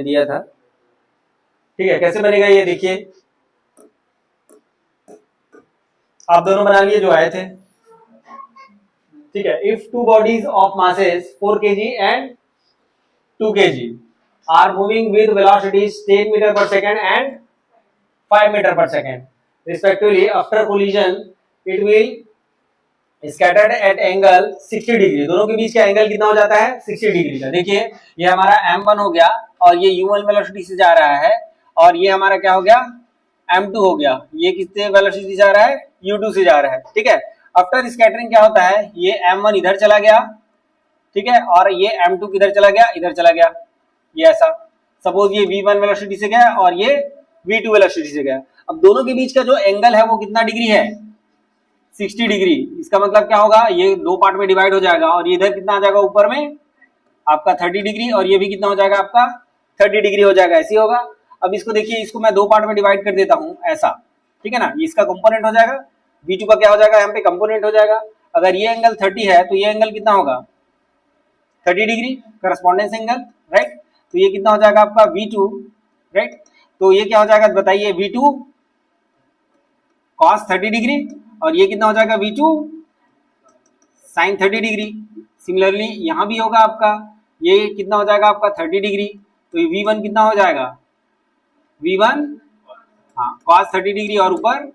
ये दिया था, ठीक है। कैसे बनेगा ये देखिए, आप दोनों बना लिए जो आए थे, ठीक है। If two bodies of masses 4 kg and 2 kg are moving with velocities 10 metre per second and 5 metre per second respectively, after collision it will scattered at angle 60 degree. दोनों के बीच का एंगल कितना हो जाता है 60 डिग्री का। देखिए ये हमारा m1 हो गया और ये u1 वेलोसिटी से जा रहा है, और ये हमारा क्या हो गया m2 हो गया, ये किससे वेलोसिटी से जा रहा है u2 से जा रहा है, ठीक है। आफ्टर स्कैटरिंग क्या होता है, ये m1 इधर चला गया, ठीक है, और ये m2 किधर चला गया, इधर चला गया, ये ऐसा। सपोज ये v1 वेलोसिटी से गया और ये v2 वेलोसिटी से गया। अब दोनों के बीच का जो एंगल है वो कितना डिग्री है 60 डिग्री। इसका मतलब क्या होगा, ये दो पार्ट में डिवाइड हो जाएगा और ये इधर कितना आ जाएगा ऊपर में आपका 30 डिग्री, और ये भी कितना हो जाएगा आपका 30 डिग्री हो जाएगा, ऐसे होगा। अब इसको देखिए, इसको मैं दो पार्ट में डिवाइड कर देता हूं ऐसा, ठीक है ना। ये इसका कंपोनेंट हो जाएगा, v2 का क्या हो जाएगा यहाँ पे कंपोनेंट हो जाएगा। अगर ये एंगल 30 है तो ये एंगल कितना होगा 30 डिग्री करस्पॉन्डेंस एंगल, राइट। तो ये कितना हो जाएगा आपका v2, राइट। तो ये क्या हो जाएगा बताइए, v2 cos 30 डिग्री, और ये कितना हो जाएगा v2 sin 30 डिग्री। सिमिलरली यहां भी होगा आपका, ये कितना हो जाएगा आपका 30 डिग्री, तो ये v1 कितना हो जाएगा v1 हाँ cos 30 डिग्री, और ऊपर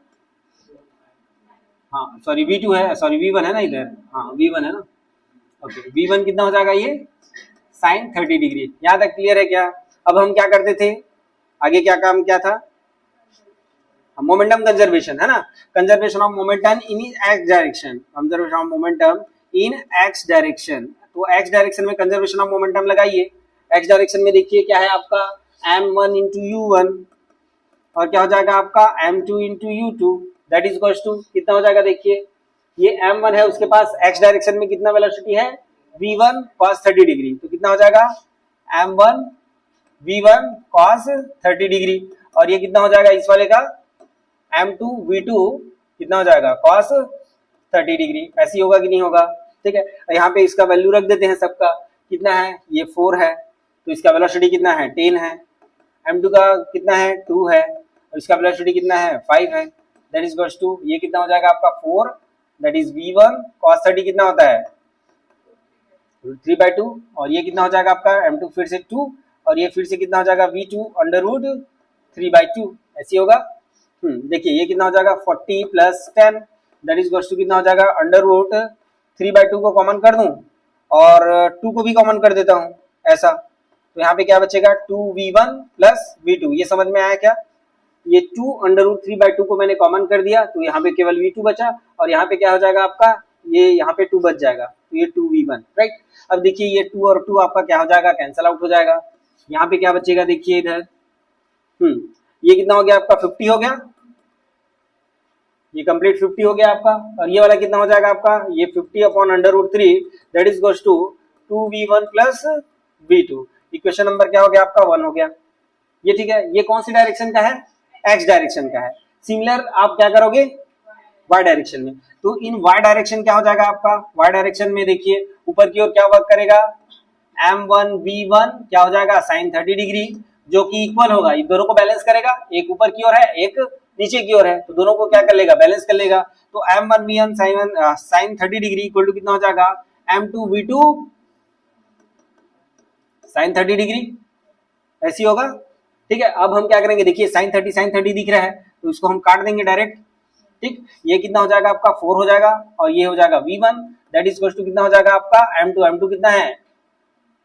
हाँ सॉरी v2 है, सॉरी v1 है ना इधर, हाँ v1 है ना, ओके। v1 कितना हो जाएगा ये sin 30 डिग्री। यहाँ तक क्लियर है क्या। अब हम क्या करते थे, आगे क्या काम क्या था, मोमेंटम कंजर्वेशन है ना, conservation of momentum in x direction, conservation of momentum in x direction. तो एक्स डायरेक्शन में कंजर्वेशन ऑफ मोमेंटम लगाइए। एक्स डायरेक्शन में देखिए क्या है आपका m1 इंटू u1, और क्या हो जाएगा आपका m2 into u2, that is equals to कितना हो जाएगा, देखिए ये m1 है, उसके पास x डायरेक्शन में कितना वेलोसिटी है v1 cos 30 डिग्री, तो कितना हो जाएगा m1 v1 cos 30 डिग्री, और ये कितना हो जाएगा इस वाले का m2 v2 कितना हो जाएगा cos 30 डिग्री। ऐसी होगा कि नहीं होगा, ठीक है। यहाँ पे इसका वैल्यू रख देते हैं सबका, कितना है ये 4 है, तो इसका वेलोसिटी कितना है 10 है, m2 का कितना है 2 है, और इसका वेलोसिटी कितना है 5 है, दैट इज इक्वल्स टू ये कितना हो जाएगा आपका 4, दैट इज v1 cos 30 कितना होता है 3/2, और ये कितना हो जाएगा आपका m2 फिर से 2, और ये फिर से कितना हो जाएगा v2 अंडर रूट 3/2, ऐसी होगा। देखिए ये कितना हो जाएगा 40 plus 10, that is equals to कितना हो जाएगा अंडर रूट 3/2 को कॉमन कर दूं और 2 को भी कॉमन कर देता हूं ऐसा, तो यहाँ पे क्या बचेगा 2v1 प्लस v2। ये समझ में आया क्या, ये 2 अंडर रूट 3/2 को मैंने कॉमन कर दिया, तो यहाँ पे केवल v2 बचा, और यहाँ पे क्या हो जाएगा आपका ये यहाँ पे 2 बच जाएगा, तो ये 2v1, राइट। अब देखिए ये 2 और 2 आपका क्या हो जाएगा कैंसल आउट हो जाएगा, यहाँ पे क्या बचेगा देखिए इधर, ये कितना हो गया आपका 50 हो गया, ये कंप्लीट 50 हो गया आपका, और ये वाला कितना हो जाएगा आपका ये 50 upon under root 3, that is goes to 2v1 plus v2। Equation number क्या हो गया आपका 1 हो गया, ये ठीक है। ये कौन सी डायरेक्शन का है x डायरेक्शन का है। सिमिलर आप क्या करोगे y डायरेक्शन में, तो इन y डायरेक्शन क्या हो जाएगा आपका y डायरेक्शन में देखिए ऊपर की ओर क्या वर्क करेगा m1 v1 क्या हो जाएगा sin 30 डिग्री, जो कि इक्वल होगा, इन दोनों को बैलेंस करेगा, एक ऊपर की ओर है एक नीचे की ओर है, तो दोनों को क्या कर लेगा बैलेंस कर लेगा। तो m1 v1 sin 30 degree equal to कितना हो जाएगा m2 v2 sin 30 डिग्री, ऐसी होगा, ठीक है। अब हम क्या करेंगे देखिए sin 30 दिख रहा है, तो इसको हम काट देंगे डायरेक्ट, ठीक। ये कितना हो जाएगा आपका 4 हो जाएगा, और ये हो जाएगा v1, that is equal to कितना हो जाएगा आपका m2 कितना है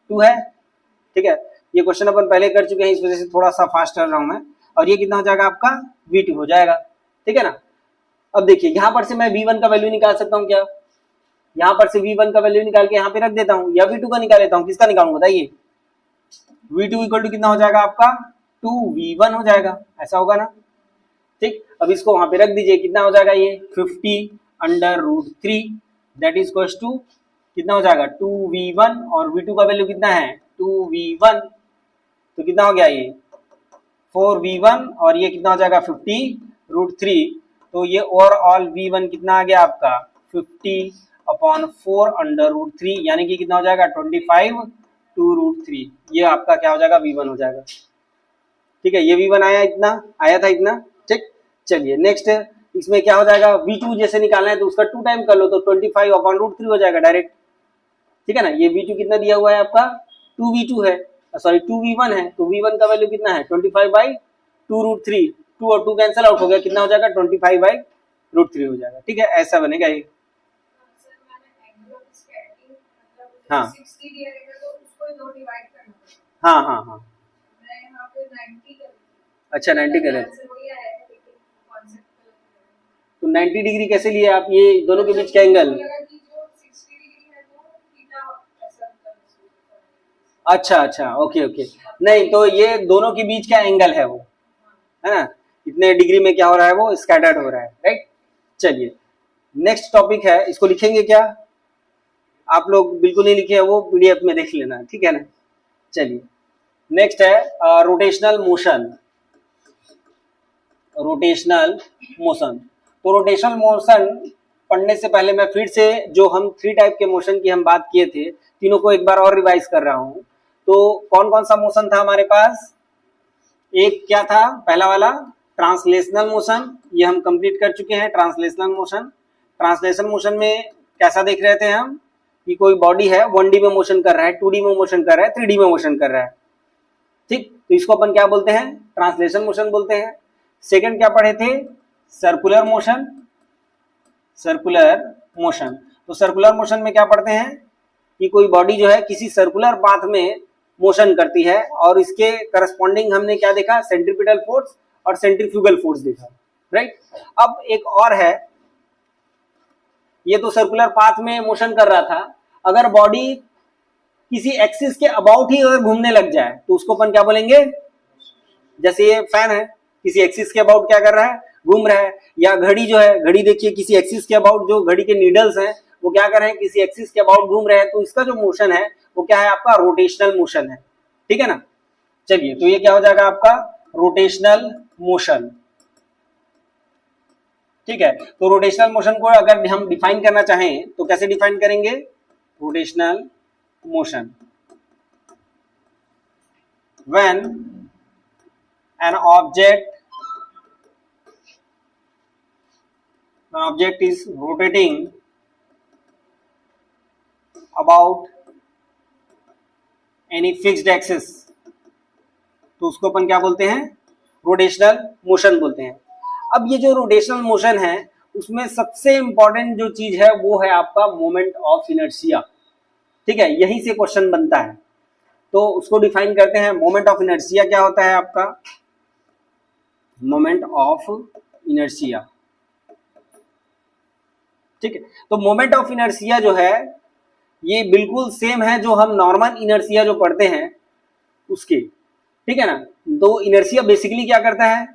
2 है, ठीक है। ये क्वेश्चन अपन पहले कर चुके हैं, इस वजह से थोड़ा सा फास्ट कर रहा हूं मैं, और ये कितना हो जाएगा आपका v2 हो जाएगा, ठीक है ना। अब देखिए यहाँ पर से मैं v1 का वैल्यू निकाल सकता हूँ क्या, यहाँ पर से v1 का वैल्यू निकाल के यहाँ पे रख देता हूँ, या v2 का निकाल लेता हूँ, किसका निकालूं बताइए, v2 इक्वल टू कितना हो जाएगा आपका 2v1 हो जाएगा, ऐसा होगा ना, ठीक। अब इसको वहां पे रख दीजिए, कितना हो जाएगा ये 50 under root 3, that is equal to कितना हो जाएगा 2v1, और v2 का वैल्यू कितना है 2v1, तो कितना हो गया ये 4v1, और ये कितना हो जाएगा 50 रूट 3, तो ये ओवरऑल v1 कितना आ गया आपका 50 अपॉन 4 अंडर रूट 3, यानी कि कितना हो जाएगा 25 2√3, ये आपका क्या हो जाएगा, v1 हो जाएगा। ठीक है, ये v1 आया, इतना आया था, इतना। ठीक, चलिए नेक्स्ट इसमें क्या हो जाएगा, v2 जैसे निकालना है तो उसका 2 टाइम कर लो तो 25/√3 हो जाएगा डायरेक्ट। ठीक है ना, ये v2 कितना दिया हुआ है आपका, 2v2 है, सॉरी 2v1 है, तो v1 का वैल्यू कितना है 25/2√3, 2 और 2 कैंसिल आउट हो गया, कितना हो जाएगा 25/√3 हो जाएगा। ठीक है, ऐसा बनेगा ये। हाँ हाँ हाँ हाँ, अच्छा 90 करें तो 90 डिग्री कैसे लिए आप, ये दोनों के बीच का एंगल, अच्छा अच्छा, ओके ओके, नहीं तो ये दोनों के बीच का एंगल है वो, है ना, इतने डिग्री में क्या हो रहा है, वो स्कैटर्ड हो रहा है, राइट। चलिए नेक्स्ट टॉपिक है, इसको लिखेंगे क्या, आप लोग बिल्कुल नहीं लिखे हैं, वो पीडीएफ में देख लेना, ठीक है ना। चलिए नेक्स्ट है रोटेशनल मोशन, रोटेशनल मोशन। तो रोटेशनल मोशन पढ़ने से पहले मैं फिर से जो हम 3 टाइप के मोशन की हम बात किए थे, तीनों को एक बार और रिवाइज कर रहा हूं। तो कौन कौन सा मोशन था हमारे पास, एक क्या था, पहला वाला ट्रांसलेशनल मोशन, ये हम कंप्लीट कर चुके हैं, ट्रांसलेशनल मोशन। ट्रांसलेशनल मोशन में कैसा देख रहे थे हम, कि कोई बॉडी है 1D में मोशन कर रहा है, 2D में मोशन कर रहा है, 3D में मोशन कर रहा है, ठीक, तो इसको अपन क्या बोलते हैं, ट्रांसलेशन मोशन बोलते हैं। सेकंड क्या पढ़े थे, सर्कुलर मोशन, सर्कुलर मोशन। तो सर्कुलर मोशन में क्या पढ़ते हैं, कि कोई बॉडी जो है किसी सर्कुलर पाथ में मोशन करती है, और इसके करस्पॉन्डिंग हमने क्या देखा, सेंट्रीपिटल फोर्स और सेंट्रीफ्यूगल फोर्स देखा, राइट। अब एक और है, ये तो सर्कुलर पाथ में मोशन कर रहा था, अगर बॉडी किसी एक्सिस के अबाउट ही अगर घूमने लग जाए तो उसको अपन क्या बोलेंगे, जैसे ये फैन है किसी एक्सिस के अबाउट क्या कर रहा है, घूम रहा है, या घड़ी जो है, घड़ी देखिए किसी एक्सिस के अबाउट, जो घड़ी के नीडल्स हैं वो क्या कर रहे हैं, किसी एक्सिस के अबाउट घूम रहे हैं, तो इसका जो मोशन है वो क्या है, आपका रोटेशनल मोशन है, ठीक है ना। चलिए तो ये क्या हो जाएगा आपका रोटेशनल मोशन, ठीक है। तो रोटेशनल मोशन को अगर हम डिफाइन करना चाहें तो कैसे डिफाइन करेंगे, rotational motion when an object is rotating about any fixed axis, तो उसको अपन क्या बोलते हैं, रोटेशनल मोशन बोलते हैं। अब ये जो रोटेशनल मोशन है उसमें सबसे इंपॉर्टेंट जो चीज है वो है आपका मोमेंट ऑफ इनर्शिया, ठीक है, यहीं से क्वेश्चन बनता है। तो उसको डिफाइन करते हैं, मोमेंट ऑफ इनर्शिया क्या होता है आपका, मोमेंट ऑफ इनर्शिया, ठीक है। तो मोमेंट ऑफ इनर्शिया जो है ये बिल्कुल सेम है जो हम नॉर्मल इनर्शिया जो पढ़ते हैं उसके, ठीक है ना। तो इनर्शिया बेसिकली क्या करता है,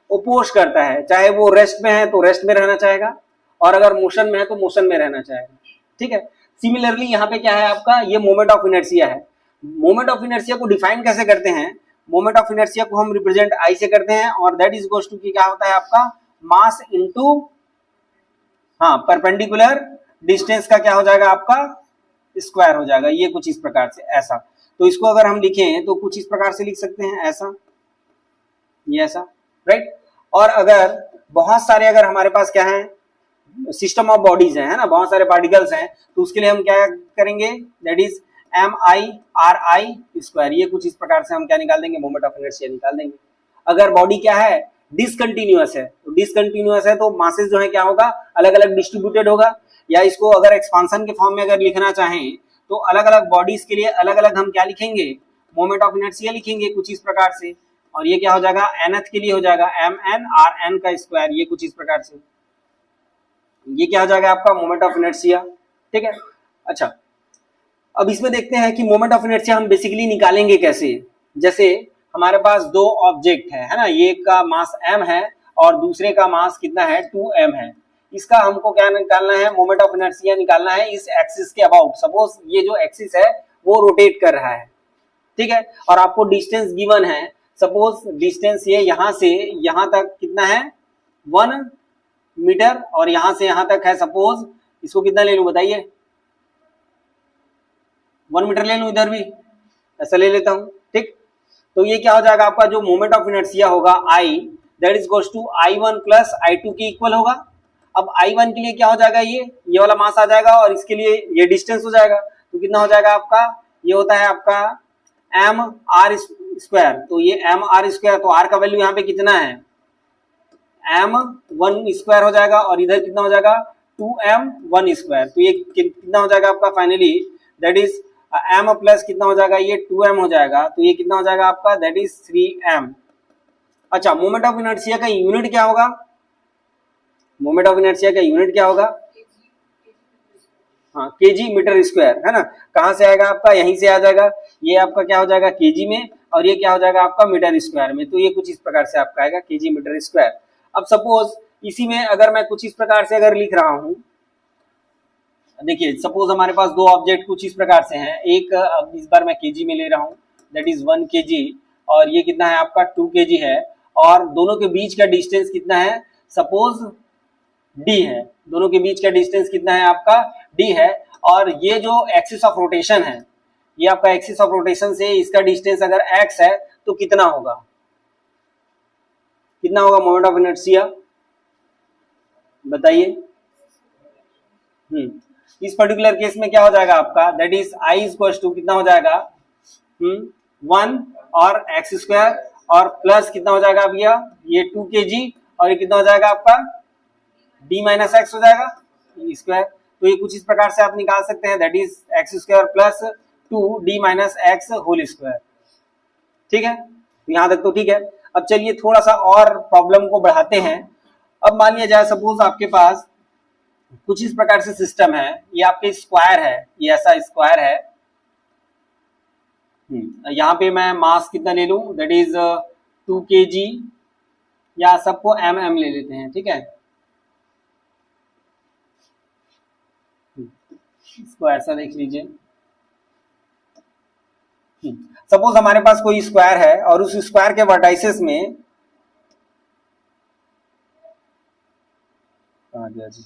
ओपोज करता है, चाहे वो रेस्ट में है तो रेस्ट में रहना चाहेगा, और अगर मोशन में है तो मोशन में रहना चाहेगा, ठीक है। सिमिलरली यहाँ पे क्या है आपका, ये मोमेंट ऑफ इनर्शिया है। मोमेंट ऑफ इनर्शिया को डिफाइन कैसे करते हैं, मोमेंट ऑफ इनर्शिया को हम रिप्रेजेंट आई से करते हैं, और दैट इज गोस टू की क्या होता है आपका, मास इनटू, हाँ, परपेंडिकुलर डिस्टेंस का क्या हो जाएगा आपका, स्क्वायर हो जाएगा, ये कुछ इस प्रकार से ऐसा। तो इसको अगर हम लिखें तो कुछ इस प्रकार से लिख सकते हैं, ऐसा, ये ऐसा, राइट। और अगर बहुत सारे अगर हमारे पास क्या है, सिस्टम ऑफ बॉडीज है ना, बहुत सारे पार्टिकल्स हैं, तो उसके लिए हम क्या करेंगे, दैट इज MI/RI स्क्वायर, ये कुछ इस प्रकार से हम क्या निकाल देंगे, मोमेंट ऑफ इनर्शिया निकाल देंगे। अगर बॉडी क्या है, डिसकंटिन्यूअस है, तो डिसकंटिन्यूअस है तो मासेस जो है क्या होगा, अलग अलग डिस्ट्रीब्यूटेड होगा, या इसको अगर एक्सपांशन के फॉर्म में अगर लिखना चाहें तो अलग अलग बॉडीज के लिए अलग अलग हम क्या लिखेंगे, मोमेंट ऑफ इनर्शिया लिखेंगे कुछ इस प्रकार से, और ये क्या हो जाएगा, nth के लिए हो जाएगा MN/Rn का स्क्वायर, ये कुछ इस प्रकार से, ये क्या हो जाएगा आपका मोमेंट ऑफ इनर्शिया, ठीक है। अच्छा, अब इसमें देखते हैं कि मोमेंट ऑफ इनर्शिया हम बेसिकली निकालेंगे कैसे। जैसे हमारे पास दो ऑब्जेक्ट है ना, ये का मास m है और दूसरे का मास कितना है, 2m है। इसका हमको क्या निकालना है, मोमेंट ऑफ इनर्शिया निकालना है इस एक्सिस के अबाउट। सपोज ये जो एक्सिस है वो रोटेट कर रहा है, ठीक है, और आपको डिस्टेंस गिवन है, सपोज डिस्टेंस ये यहाँ से यहाँ तक कितना है, 1 मीटर, और यहाँ से यहाँ तक है, सपोज इसको कितना ले लूं बताइए, 1 मीटर ले लूं, इधर भी ऐसा ले लेता हूं, ठीक। तो ये क्या हो जाएगा आपका, जो मोमेंट ऑफ इनर्शिया होगा I, that is goes to I1 plus I2 के इक्वल होगा। अब I1 के लिए क्या हो जाएगा, ये वाला मास आ जाएगा और इसके लिए ये डिस्टेंस हो जाएगा, तो कितना हो जाएगा आपका, ये होता है आपका mr स्क्वायर। तो ये mr स्क्वायर, तो r का वैल्यू यहाँ पे कितना है, m1 स्क्वायर हो जाएगा और इधर कितना हो जाएगा 2m1 स्क्वायर। तो ये कितना हो जाएगा आपका finally, that is m plus कितना हो जाएगा, ये 2m हो जाएगा। तो ये कितना हो जाएगा आपका, दैट इज 3m। अच्छा, मोमेंट ऑफ इनर्शिया का यूनिट क्या होगा, मोमेंट ऑफ इनर्शिया का यूनिट क्या होगा, हाँ केजी मीटर स्क्वायर, है ना। कहाँ से आएगा आपका, यहीं से आ जाएगा, ये आपका क्या हो जाएगा केजी में और ये क्या हो जाएगा आपका मीटर स्क्वायर में। तो ये कुछ इस प्रकार से आपका आएगा केजी मीटर स्क्वायर। अब सपोज इसी में अगर मैं कुछ इस प्रकार से अगर लिख रहा हूं, देखिए सपोज हमारे पास दो ऑब्जेक्ट कुछ इस प्रकार से हैं, एक अब इस बार मैं केजी में ले रहा हूं, दैट इज 1 केजी और ये कितना है आपका 2 केजी है, और दोनों के बीच का डिस्टेंस कितना है, सपोज डी है, दोनों के बीच का डिस्टेंस कितना है आपका डी है, और ये जो एक्सिस ऑफ रोटेशन है, ये आपका एक्सिस ऑफ रोटेशन से इसका डिस्टेंस अगर एक्स है तो कितना होगा, कितना होगा मोमेंट ऑफ इनर्शिया बताइए। इस पर्टिकुलर केस में क्या हो जाएगा आपका, that is I equals to कितना हो जाएगा 1 और एक्स स्क्वायर और प्लस कितना हो जाएगा भैया ये 2 केजी और ये कितना हो जाएगा आपका d माइनस एक्स हो जाएगा स्क्वायर। तो ये कुछ इस प्रकार से आप निकाल सकते हैं, that is x square plus 2d minus x whole square, ठीक है। यहाँ तक तो ठीक है। अब चलिए थोड़ा सा और प्रॉब्लम को बढ़ाते हैं। अब मान लिया जाए सपोज आपके पास कुछ इस प्रकार से सिस्टम है, ये आपके स्क्वायर है, ये ऐसा स्क्वायर है, यहाँ पे मैं मास कितना ले लूं, दैट इज 2 केजी या सबको mm ले लेते हैं, ठीक है। इसको ऐसा देख लीजिए, सपोज हमारे पास कोई स्क्वायर है और उस स्क्वायर के वर्टाइसेस में आ गया जी,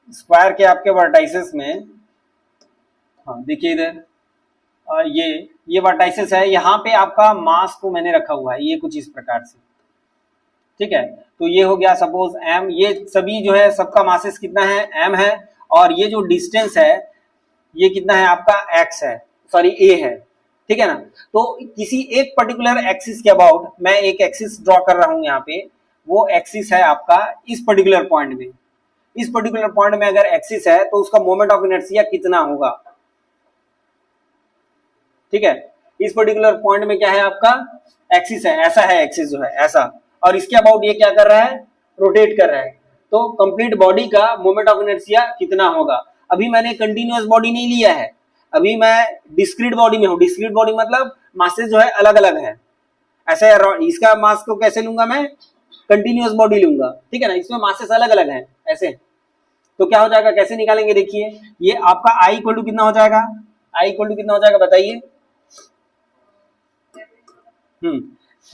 स्क्वायर के आपके वर्टाइसेस में, हाँ देखिए इधर ये वर्टाइसेस है, यहाँ पे आपका मास को मैंने रखा हुआ है ये कुछ इस प्रकार से, ठीक है। तो ये हो गया सपोज m, ये सभी जो है सबका मासेस कितना है m है, और ये जो डिस्टेंस है ये कितना है आपका x है, सॉरी a है, ठीक है ना। तो किसी एक पर्टिकुलर एक्सिस के अबाउट मैं एक एक्सिस ड्रॉ कर रहा हूं यहाँ पे, वो एक्सिस है आपका इस पर्टिकुलर पॉइंट में, इस पर्टिकुलर पॉइंट में अगर एक्सिस है तो उसका मोमेंट ऑफ इनर्शिया कितना होगा, ठीक है। इस पर्टिकुलर पॉइंट में क्या है आपका एक्सिस है, ऐसा है एक्सिस जो है ऐसा, और इसके अबाउट ये क्या कर रहा है रोटेट कर रहा है, तो कंप्लीट बॉडी का मोमेंट ऑफ इनर्शिया कितना होगा। अभी मैंने कंटिन्यूअस बॉडी नहीं लिया है, अभी मैं डिस्क्रीट बॉडी में हूँ। डिस्क्रीट बॉडी मतलब मासेस जो है अलग अलग है, ऐसे इसका मास को कैसे लूंगा मैं कंटिन्यूअस बॉडी लूंगा, ठीक है ना, इसमें मासेस अलग अलग हैं ऐसे। तो क्या हो जाएगा कैसे निकालेंगे, देखिए ये आपका आई इक्वल टू कितना हो जाएगा, आई इक्वल टू कितना हो जाएगा बताइए।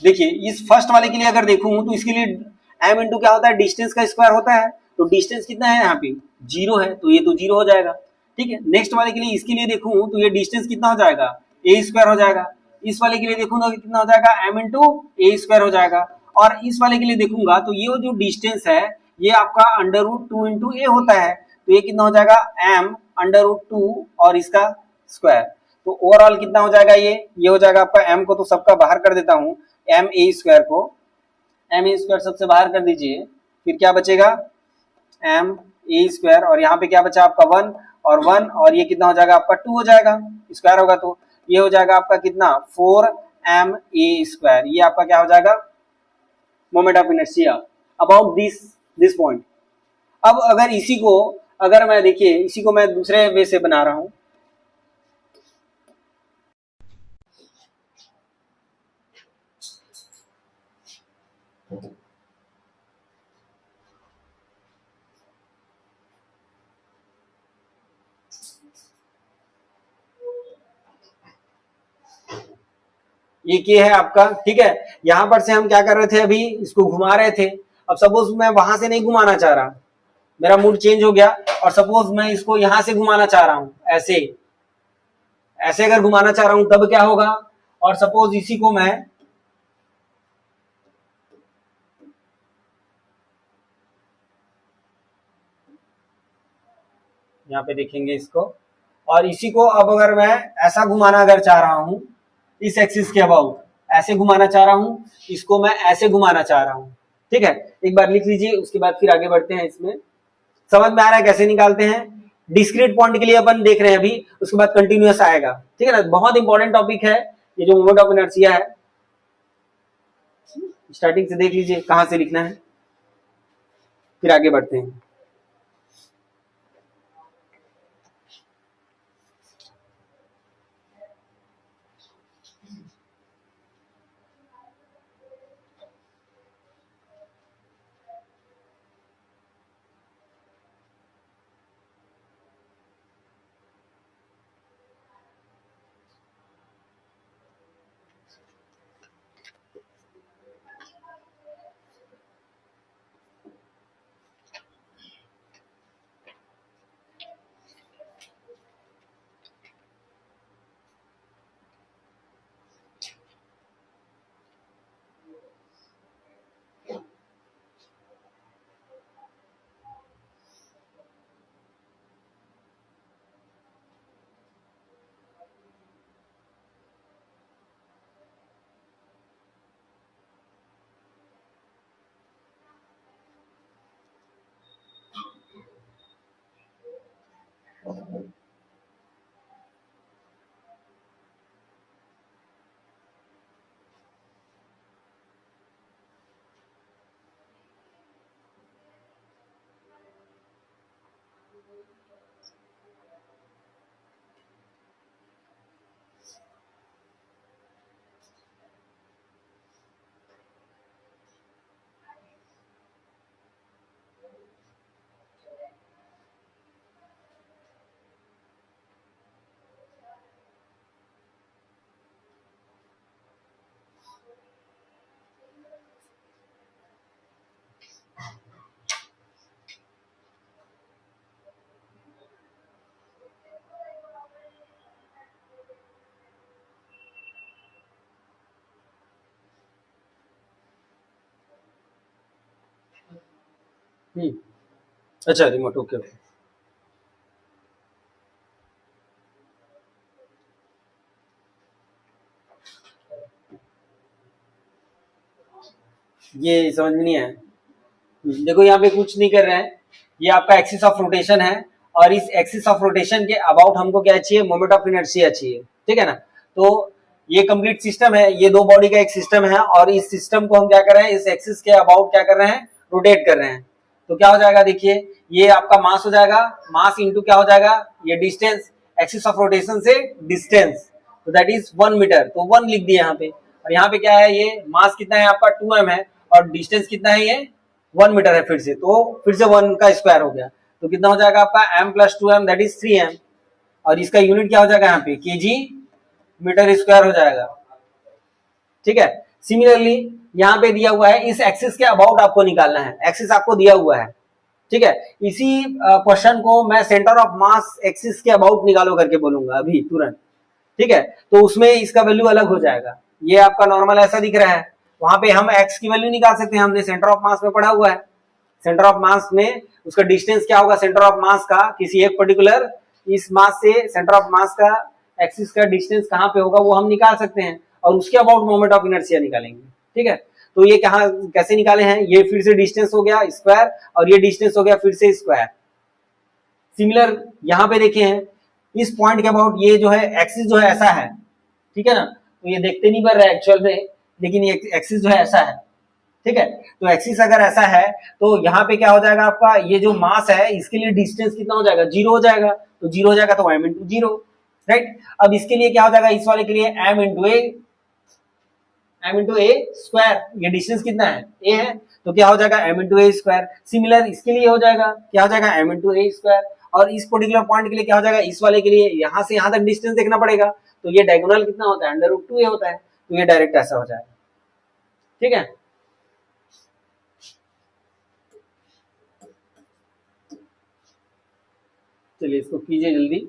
देखिए इस फर्स्ट वाले के लिए अगर देखूं तो इसके लिए m इंटू क्या होता है डिस्टेंस का स्क्वायर होता है, तो डिस्टेंस कितना है यहाँ पे 0 है, तो ये तो 0 हो जाएगा, ठीक है। नेक्स्ट वाले के लिए इसके लिए देखूं तो ये डिस्टेंस कितना हो जाएगा a स्क्वायर हो जाएगा, इस वाले के लिए देखूंगा तो कितना हो जाएगा m इंटू a स्क्वायर हो जाएगा, और इस वाले के लिए देखूंगा तो ये जो डिस्टेंस है ये आपका √2 इंटू a होता है, तो ये कितना हो जाएगा m √2 और इसका स्क्वायर, तो ओवरऑल कितना हो जाएगा ये हो जाएगा आपका m को तो सबका बाहर कर देता हूं, m a स्क्वायर को m a स्क्वायर सबसे बाहर कर दीजिए, फिर क्या बचेगा m a स्क्वायर, और यहाँ पे क्या बचा आपका 1 और 1 और ये कितना हो जाएगा आपका 2 हो जाएगा, स्क्वायर होगा तो ये हो जाएगा आपका कितना 4m a स्क्वायर। ये आपका क्या हो जाएगा moment of inertia about this point. अब अगर इसी को अगर मैं देखिए इसी को मैं दूसरे वे से बना रहा हूं, ये क्या है आपका, ठीक है। यहां पर से हम क्या कर रहे थे अभी इसको घुमा रहे थे, अब सपोज मैं वहां से नहीं घुमाना चाह रहा, मेरा मूड चेंज हो गया और सपोज मैं इसको यहां से घुमाना चाह रहा हूं, ऐसे ऐसे अगर घुमाना चाह रहा हूं तब क्या होगा, और सपोज इसी को मैं यहाँ पे देखेंगे इसको, और इसी को अब अगर मैं ऐसा घुमाना अगर चाह रहा हूं इस एक्सिस के अबाउट, ऐसे घुमाना चाह रहा हूं, इसको मैं ऐसे घुमाना चाह रहा हूं। ठीक है, एक बार लिख लीजिए, उसके बाद फिर आगे बढ़ते हैं। इसमें समझ में आ रहा है कैसे निकालते हैं? डिस्क्रीट पॉइंट के लिए अपन देख रहे हैं अभी, उसके बाद कंटिन्यूअस आएगा। ठीक है ना, बहुत इंपॉर्टेंट टॉपिक है ये जो मोमेंट ऑफ इनर्शिया है। स्टार्टिंग से देख लीजिए कहां से लिखना है, फिर आगे बढ़ते हैं। अच्छा, रिमोट, ओके ओके। ये समझ में नहीं आया। देखो यहाँ पे कुछ नहीं कर रहे हैं, ये आपका एक्सिस ऑफ रोटेशन है, और इस एक्सिस ऑफ रोटेशन के अबाउट हमको क्या चाहिए, मोमेंट ऑफ इनर्शिया चाहिए। ठीक है ना, तो ये कंप्लीट सिस्टम है, ये दो बॉडी का एक सिस्टम है, और इस सिस्टम को हम क्या कर रहे हैं, इस एक्सिस के अबाउट क्या कर रहे हैं, रोटेट कर रहे हैं। तो क्या हो जाएगा, देखिए ये आपका मास हो जाएगा, मास इंटू क्या हो जाएगा, ये डिस्टेंस, एक्सिस ऑफ रोटेशन से डिस्टेंस, तो दैट इज 1 मीटर, तो 1 लिख दिया यहाँ पे। और यहाँ पे क्या है, ये मास कितना है आपका 2m है, और डिस्टेंस कितना है, ये 1 मीटर है, फिर से तो फिर से 1 का स्क्वायर हो गया, तो कितना हो जाएगा आपका m plus 2m that is 3m, और इसका यूनिट क्या हो जाएगा यहाँ पे, केजी मीटर स्क्वायर हो जाएगा। ठीक है, सिमिलरली यहाँ पे दिया हुआ है, इस एक्सिस के अबाउट आपको निकालना है, एक्सिस आपको दिया हुआ है। ठीक है, इसी क्वेश्चन को मैं सेंटर ऑफ मास एक्सिस के अबाउट निकालो करके बोलूंगा अभी तुरंत। ठीक है, तो उसमें इसका वैल्यू अलग हो जाएगा, ये आपका नॉर्मल ऐसा दिख रहा है, वहां पे हम एक्स की वैल्यू निकाल सकते हैं, हमने सेंटर ऑफ मास में पढ़ा हुआ है। सेंटर ऑफ मास में उसका डिस्टेंस क्या होगा, सेंटर ऑफ मास का किसी एक पर्टिकुलर इस मास से सेंटर ऑफ मास का एक्सिस का डिस्टेंस कहाँ पे होगा वो हम निकाल सकते हैं, और उसके अबाउट मोमेंट ऑफ इनर्शिया निकालेंगे। ठीक है, तो ये कहाँ कैसे निकाले हैं, ये फिर से डिस्टेंस हो गया स्क्वायर, और ये डिस्टेंस हो गया फिर से स्क्वायर। सिमिलर यहाँ पे देखे हैं, इस पॉइंट के अबाउट ये जो है एक्सिस जो है ऐसा है। ठीक है ना, तो ये देखते नहीं पड़ रहा है एक्चुअल में, लेकिन ये एक्सिस जो है ऐसा है। ठीक है, तो एक्सिस अगर ऐसा है तो यहाँ पे क्या हो जाएगा आपका, ये जो मास है इसके लिए डिस्टेंस कितना हो जाएगा, 0 हो जाएगा, तो 0 हो जाएगा तो m इंटू 0। राइट, अब इसके लिए क्या हो जाएगा, इस वाले के लिए m इंटू ए स्क्वायर, ये डिस्टेंस कितना है, a है, तो क्या हो जाएगा m इंटू ए स्क्वायर। सिमिलर इसके लिए हो जाएगा, क्या हो जाएगा m इंटू ए स्क्वायर, और इस पर्टिकुलर पॉइंट के लिए क्या हो जाएगा, इस वाले के लिए यहाँ से यहाँ तक डिस्टेंस देखना पड़ेगा, तो ये डायगोनल कितना होता है, √2a होता है, तो ये डायरेक्ट ऐसा हो जाएगा। ठीक है, चलिए इसको कीजिए जल्दी।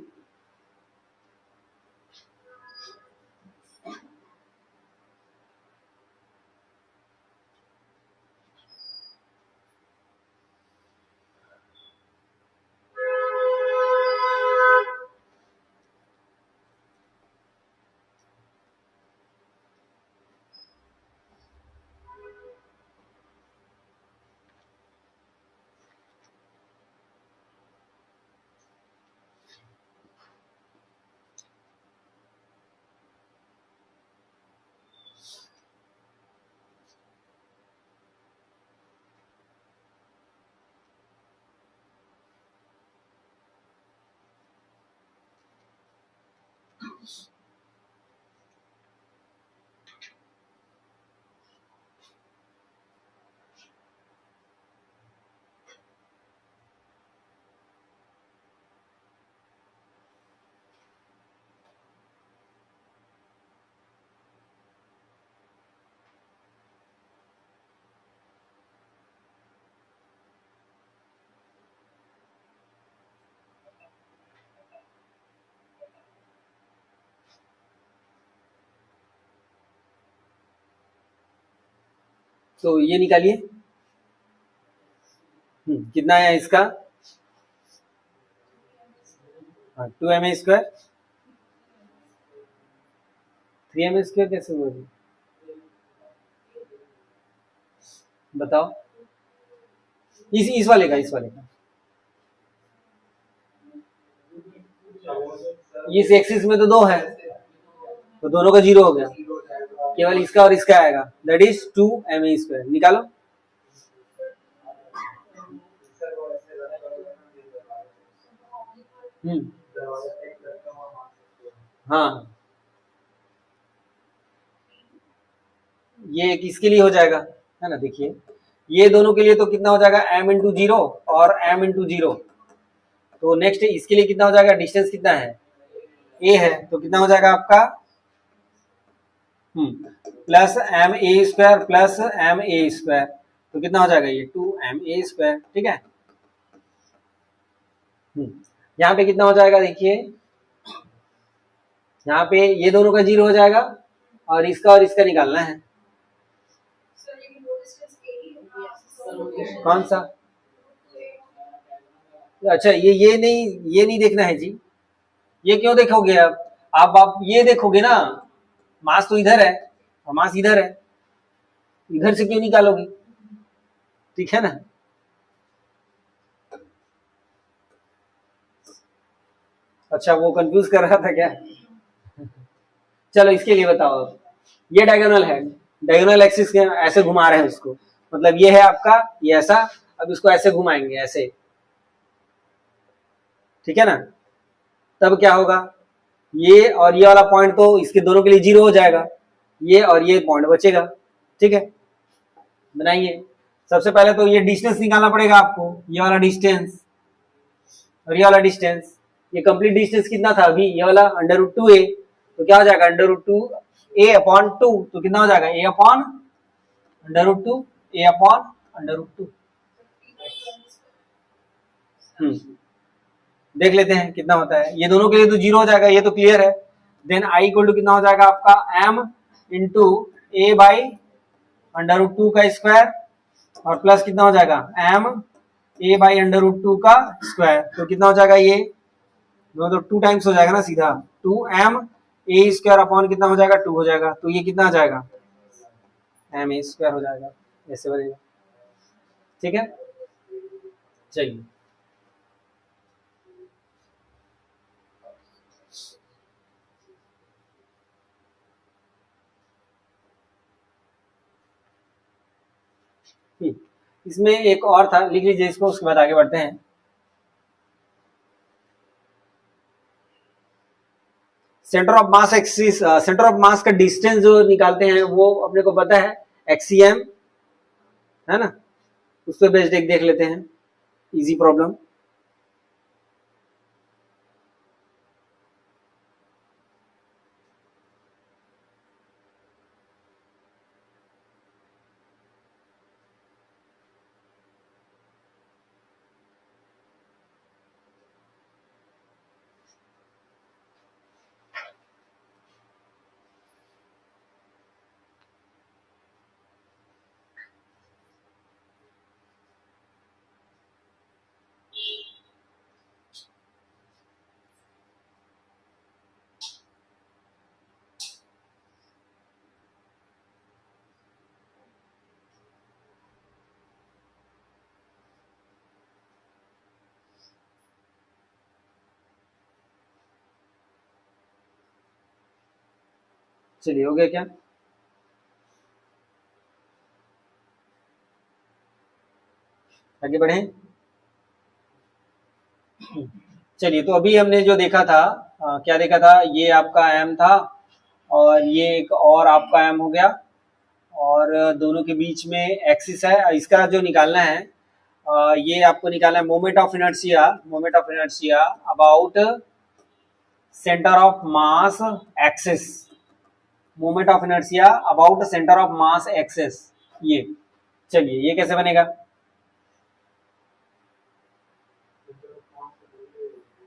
तो ये निकालिए। कितना है इसका? 2 ma²। 3ma² कैसे हुआ जी? बताओ। इस वाले का इस एक्सिस में तो 2 है, तो दोनों का 0 हो गया, केवल इसका और इसका आएगा, दैट इज 2ma²। निकालो। हाँ, ये किसके लिए हो जाएगा, है ना? देखिए ये दोनों के लिए तो कितना हो जाएगा, m×0 और m×0। तो नेक्स्ट इसके लिए कितना हो जाएगा, डिस्टेंस कितना है, a है, तो कितना हो जाएगा आपका प्लस ma² प्लस ma², तो कितना हो जाएगा ये 2ma²। ठीक है। यहाँ पे कितना हो जाएगा, देखिए यहाँ पे ये दोनों का 0 हो जाएगा और इसका निकालना है। कौन सा? अच्छा, ये नहीं देखना है जी। ये क्यों देखोगे? अब आप ये देखोगे ना, मास तो इधर है और मास इधर है, इधर से क्यों निकालोगे? ठीक है ना? अच्छा, वो कंफ्यूज कर रहा था क्या? चलो इसके लिए बताओ। ये डायगोनल है, डायगोनल एक्सिस के ऐसे घुमा रहे हैं उसको, मतलब ये है आपका, ये ऐसा, अब इसको ऐसे घुमाएंगे ऐसे, ठीक है ना? तब क्या होगा, ये और ये वाला पॉइंट तो इसके दोनों के लिए 0 हो जाएगा, ये और ये पॉइंट बचेगा। ठीक है, बनाइए। सबसे पहले तो ये डिस्टेंस निकालना पड़ेगा आपको, ये वाला डिस्टेंस और ये वाला डिस्टेंस। ये कंप्लीट डिस्टेंस कितना था अभी, ये वाला √2a, तो क्या हो जाएगा √2a/2, तो कितना हो जाएगा a/√2, a/√2। देख लेते हैं कितना होता है। ये दोनों के लिए तो 0 हो जाएगा, ये तो क्लियर है। देन i = कितना हो जाएगा आपका, m×a/√2 का स्क्वायर और प्लस कितना हो जाएगा ma/√2 का स्क्वायर, तो कितना हो जाएगा, ये तो 2 टाइम्स हो जाएगा ना सीधा, 2ma² कितना हो जाएगा, 2 हो जाएगा, तो ये कितना हो जाएगा ma² हो जाएगा, ऐसे बनेगा। ठीक है, चलिए। इसमें एक और था, लिख लीजिए इसको, उसके बाद आगे बढ़ते हैं। Centre of mass axis, centre of मास का डिस्टेंस जो निकालते हैं वो अपने को पता है, एक्सीएम, है ना? उस पर बेस्ड एक देख लेते हैं, इजी प्रॉब्लम। चलिए हो गया क्या? आगे बढ़े। चलिए, तो अभी हमने जो देखा था, क्या देखा था, ये आपका एम था और ये एक और आपका एम हो गया, और दोनों के बीच में एक्सिस है, इसका जो निकालना है, ये आपको निकालना है moment of inertia about centre of mass axis, moment of inertia about centre of mass axis. ये चलिए, ये कैसे बनेगा?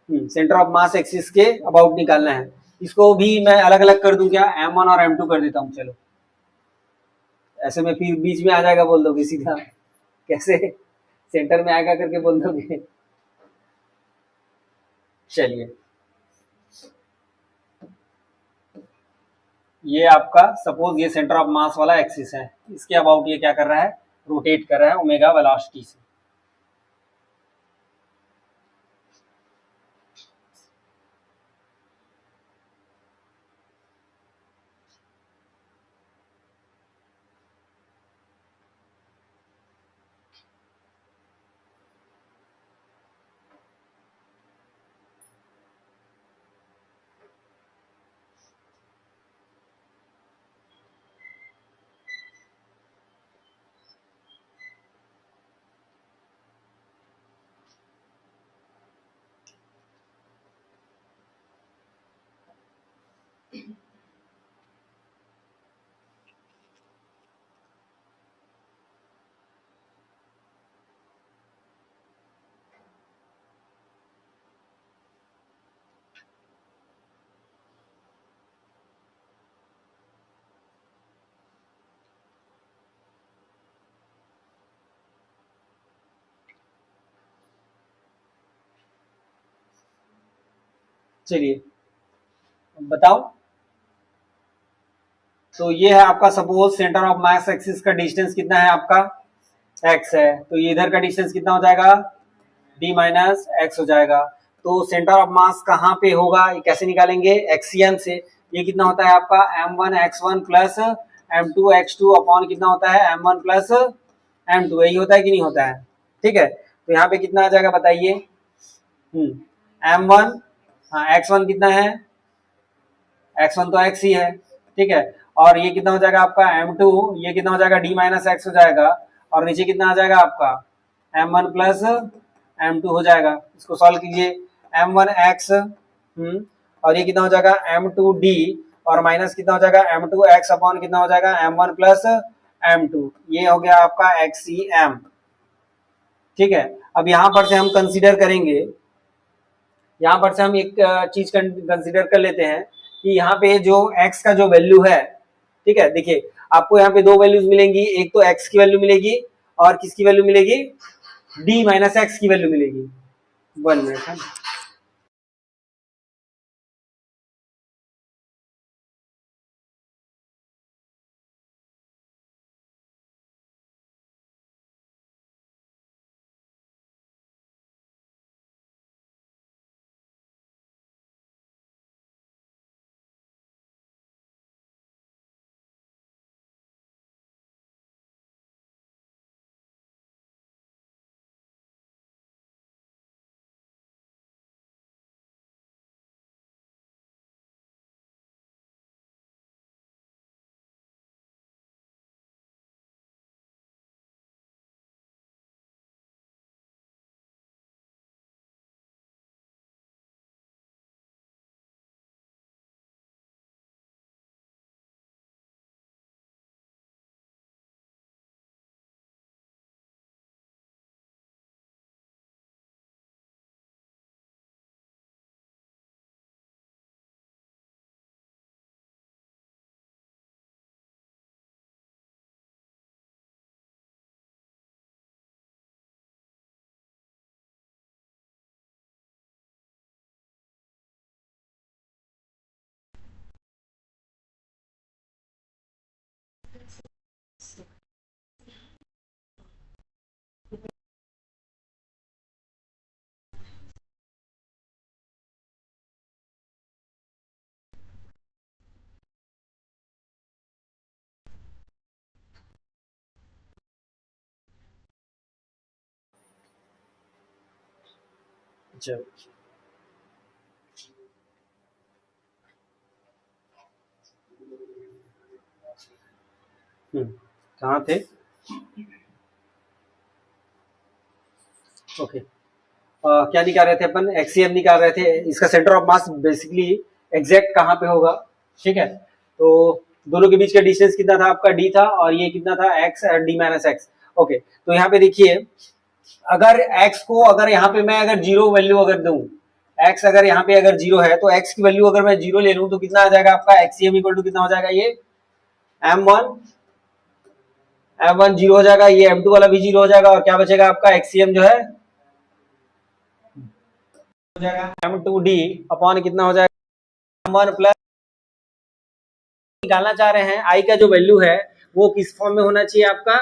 सेंटर ऑफ मास एक्सिस के अबाउट निकालना है। इसको भी मैं अलग अलग कर दूं क्या? M1 और M2 कर देता हूँ, चलो। ऐसे में फिर बीच में आ जाएगा बोल दोगे सीधा, कैसे सेंटर में आएगा करके बोल दोगे। चलिए, ये आपका सपोज ये सेंटर ऑफ मास वाला एक्सिस है, इसके अबाउट ये क्या कर रहा है? रोटेट कर रहा है ओमेगा वेलोसिटी से। चलिए बताओ। तो ये है आपका suppose centre of mass axis का डिस्टेंस कितना है आपका? x है, तो ये इधर का डिस्टेंस कितना हो जाएगा? d माइनस एक्स हो जाएगा। तो सेंटर ऑफ मास कहाँ पे होगा, ये कैसे निकालेंगे? एक्सियम से। ये कितना होता है आपका? m1x1 प्लस m2x2 अपॉन कितना होता है? m1 plus m2। यही होता है कि नहीं होता है? ठीक है, तो यहाँ पे कितना आ जाएगा बताइए? m1, हाँ x1 कितना है? x1 तो x ही है, ठीक है। और ये कितना हो जाएगा आपका? m2, ये कितना हो जाएगा? d माइनस एक्स हो जाएगा। और नीचे कितना आ जाएगा आपका? m1 प्लस m2 हो जाएगा। इसको सॉल्व कीजिए। m1x, और ये कितना हो जाएगा? m2d, और माइनस कितना हो जाएगा? m2x अपॉन कितना हो जाएगा? m1 plus m2। ये हो गया आपका xcm, ठीक है। अब यहाँ पर से हम कंसीडर करेंगे, यहाँ पर से हम एक चीज कंसीडर कर लेते हैं कि यहाँ पे जो x का जो वैल्यू है, ठीक है, देखिए आपको यहाँ पे दो वैल्यूज मिलेंगी, एक तो x की वैल्यू मिलेगी और किसकी वैल्यू मिलेगी? d माइनस एक्स की वैल्यू मिलेगी। 1 मिनट है। चलो कहाँ थे? ओके क्या निकाल रहे थे अपन? एक्सीएम निकाल रहे थे, इसका centre of mass basically exact कहाँ पे होगा, ठीक है। तो दोनों के बीच का डिस्टेंस कितना था आपका? डी था, और ये कितना था? X, D minus x. Okay, तो यहाँ पे देखिए, अगर एक्स को अगर यहाँ पे मैं अगर जीरो वैल्यू अगर दूं, एक्स अगर यहाँ पे अगर जीरो है तो एक्स की वैल्यू अगर मैं जीरो ले लूं तो कितना आ जाएगा आपका? एक्सीएम इक्वल टू कितना हो जाएगा? ये एम वन जीरो हो जाएगा, ये एम टू वाला भी जीरो हो जाएगा, और क्या बचेगा आपका? एक्सीएम जो है हो जाएगा एम टू डी अपॉन कितना हो जाएगा? एम वन प्लस, निकालना चाह रहे हैं आई का जो वैल्यू है वो किस फॉर्म में होना चाहिए आपका?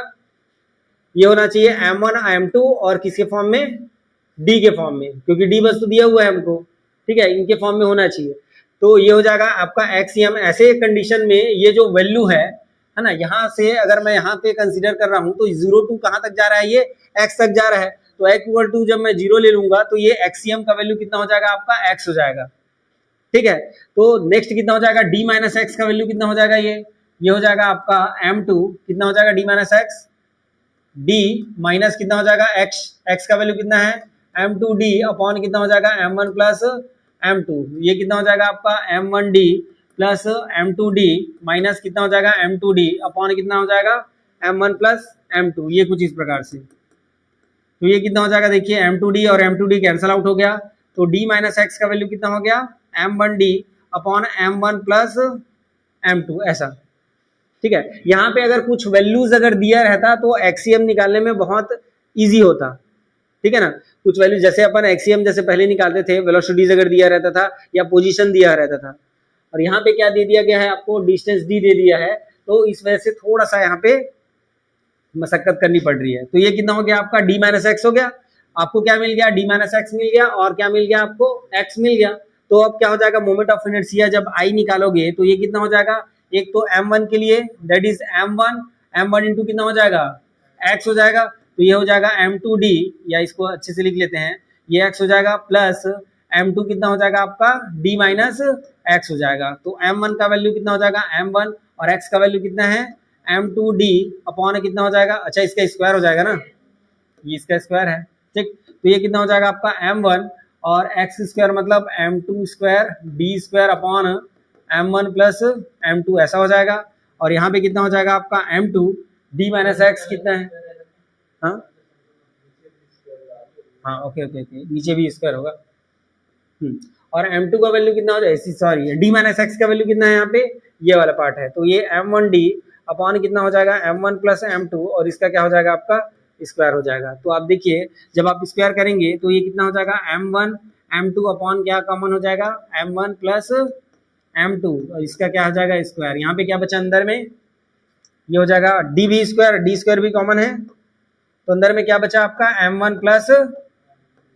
ये होना चाहिए m1 m2 और किसके फॉर्म में? d के फॉर्म में, क्योंकि d बस तो दिया हुआ है हमको, ठीक है, इनके फॉर्म में होना चाहिए। तो ये हो जाएगा आपका एक्सीएम। ऐसे कंडीशन में ये जो वैल्यू है ना, यहाँ से अगर मैं यहाँ पे कंसीडर कर रहा हूँ तो 0 टू कहाँ तक जा रहा है? ये x तक जा रहा है, तो x इक्वल टू जब मैं 0 ले लूंगा तो ये एक्सीएम का वैल्यू कितना हो जाएगा आपका? x हो जाएगा, ठीक है। तो नेक्स्ट कितना हो जाएगा? d माइनस एक्स का वैल्यू कितना हो जाएगा? ये हो जाएगा आपका m2 कितना हो जाएगा? d minus x, d minus कितना हो जाएगा? x का वैल्यू कितना है? m2d अपॉन कितना हो जाएगा? m1 प्लस m2, ये कितना हो जाएगा आपका? m1d प्लस m2d माइनस कितना हो जाएगा? m2d अपॉन कितना हो जाएगा? m1 प्लस m2, ये कुछ इस प्रकार से। तो ये कितना हो जाएगा? देखिए m2d और m2d कैंसल आउट हो गया, तो d माइनस एक्स का वैल्यू कितना हो गया? m1d upon m1 plus m2, ऐसा, ठीक है। यहाँ पे अगर कुछ वैल्यूज अगर दिया रहता तो एक्सीएम निकालने में बहुत इजी होता, ठीक है ना। कुछ वैल्यू जैसे अपन एक्सीएम जैसे पहले निकालते थे, वेलोसिटीज अगर दिया रहता था या पोजीशन दिया रहता था, और यहाँ पे क्या दे दिया गया है आपको? डिस्टेंस डी दे दिया है, तो इस वजह से थोड़ा सा यहाँ पे मशक्कत करनी पड़ रही है। तो ये कितना हो गया आपका? डी माइनस एक्स हो गया। आपको क्या मिल गया? डी माइनस एक्स मिल गया, और क्या मिल गया आपको? एक्स मिल गया। तो अब क्या हो जाएगा? मोमेंट ऑफ इनर्शिया जब आई निकालोगे तो ये कितना हो जाएगा? एक तो m1 के लिए दैट इज m1 इंटू कितना हो जाएगा? x हो जाएगा, तो ये हो जाएगा m2d, या इसको अच्छे से लिख लेते हैं, ये x हो जाएगा, प्लस m2 कितना हो जाएगा आपका? d माइनस एक्स हो जाएगा। तो m1 का वैल्यू कितना हो जाएगा? m1, और x का वैल्यू कितना है? m2d अपॉन कितना हो जाएगा? अच्छा, इसका स्क्वायर हो जाएगा ना, ये इसका स्क्वायर है, ठीक। तो ये कितना हो जाएगा आपका? m1 और x स्क्वायर मतलब m2 square d square upon m1 plus m2, ऐसा हो जाएगा। और यहाँ पे कितना हो जाएगा आपका? m2 d माइनस एक्स कितना है? हाँ हाँ, ओके ओके ओके, नीचे भी स्क्वायर होगा। और m2 का वैल्यू कितना हो जाएगा? सॉरी, d माइनस एक्स का वैल्यू कितना है यहाँ पे? ये वाला पार्ट है, तो ये m1d अपॉन कितना हो जाएगा? m1 प्लस m2, और इसका क्या हो जाएगा आपका? स्क्वायर हो जाएगा। तो आप देखिए जब आप स्क्वायर करेंगे तो ये कितना हो जाएगा? m1 m2 अपॉन क्या कॉमन हो जाएगा? m1 प्लस m2, और इसका क्या हो जाएगा? स्क्वायर। यहाँ पे क्या बचा अंदर में? ये हो जाएगा d भी स्क्वायर, d स्क्वायर भी कॉमन है, तो अंदर में क्या बचा आपका? m1 प्लस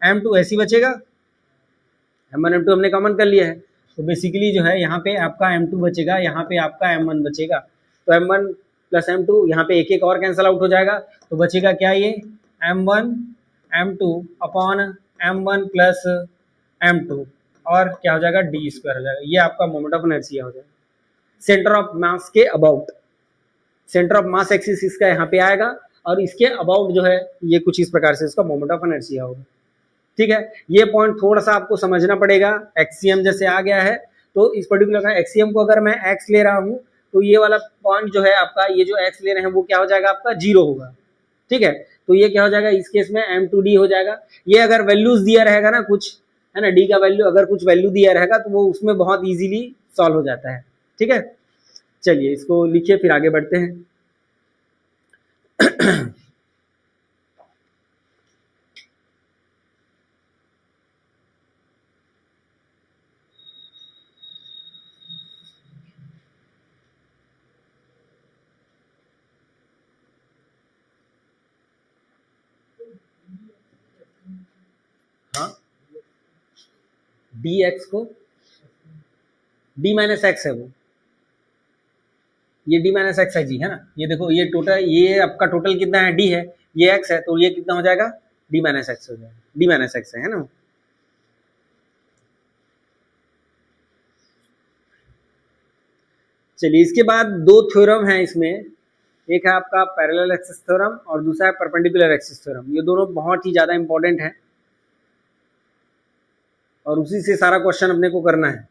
m2, ऐसी बचेगा। m1 m2 हमने कॉमन कर लिया है, तो बेसिकली जो है यहाँ पे आपका m2 बचेगा, यहाँ पे आपका m1 बचेगा। तो m1 प्लस m2, यहाँ पे एक एक और कैंसिल आउट हो जाएगा, तो बचेगा क्या? ये m1 m2 upon m1 plus m2, और क्या हो जाएगा? डी स्क्वायर हो जाएगा। ये आपका मोमेंट ऑफ इनर्शिया हो जाएगा सेंटर ऑफ मास के about. Centre of mass axis इसका यहाँ पे आएगा, और इसके अबाउट जो है ये कुछ इस प्रकार से इसका मोमेंट ऑफ इनर्शिया होगा, ठीक है। ये पॉइंट थोड़ा सा आपको समझना पड़ेगा। एक्सीएम जैसे आ गया है, तो इस पर्टिकुलर एक्सीएम को अगर मैं एक्स ले रहा हूँ तो ये वाला पॉइंट जो है आपका, ये जो एक्स ले रहे हैं वो क्या हो जाएगा आपका? जीरो होगा, ठीक है। तो ये क्या हो जाएगा इस केस में? m2d हो जाएगा। ये अगर वैल्यूज दिया रहेगा ना कुछ, है ना, डी का वैल्यू अगर कुछ वैल्यू दिया रहेगा तो वो उसमें बहुत इजीली सॉल्व हो जाता है, ठीक है। चलिए इसको लिखिए, फिर आगे बढ़ते हैं। हाँ, डी एक्स को डी माइनस एक्स है वो, ये डी माइनस एक्स है जी, है ना। ये देखो ये टोटल, ये आपका टोटल कितना है? डी है, ये एक्स है, तो ये कितना हो जाएगा? डी माइनस एक्स हो जाएगा। डी माइनस एक्स है ना। चलिए, इसके बाद दो थ्योरम है इसमें, एक है आपका पैरेलल एक्सिस थ्योरम और दूसरा है परपेंडिकुलर एक्सिस थ्योरम। ये दोनों बहुत ही ज़्यादा इंपॉर्टेंट है और उसी से सारा क्वेश्चन अपने को करना है।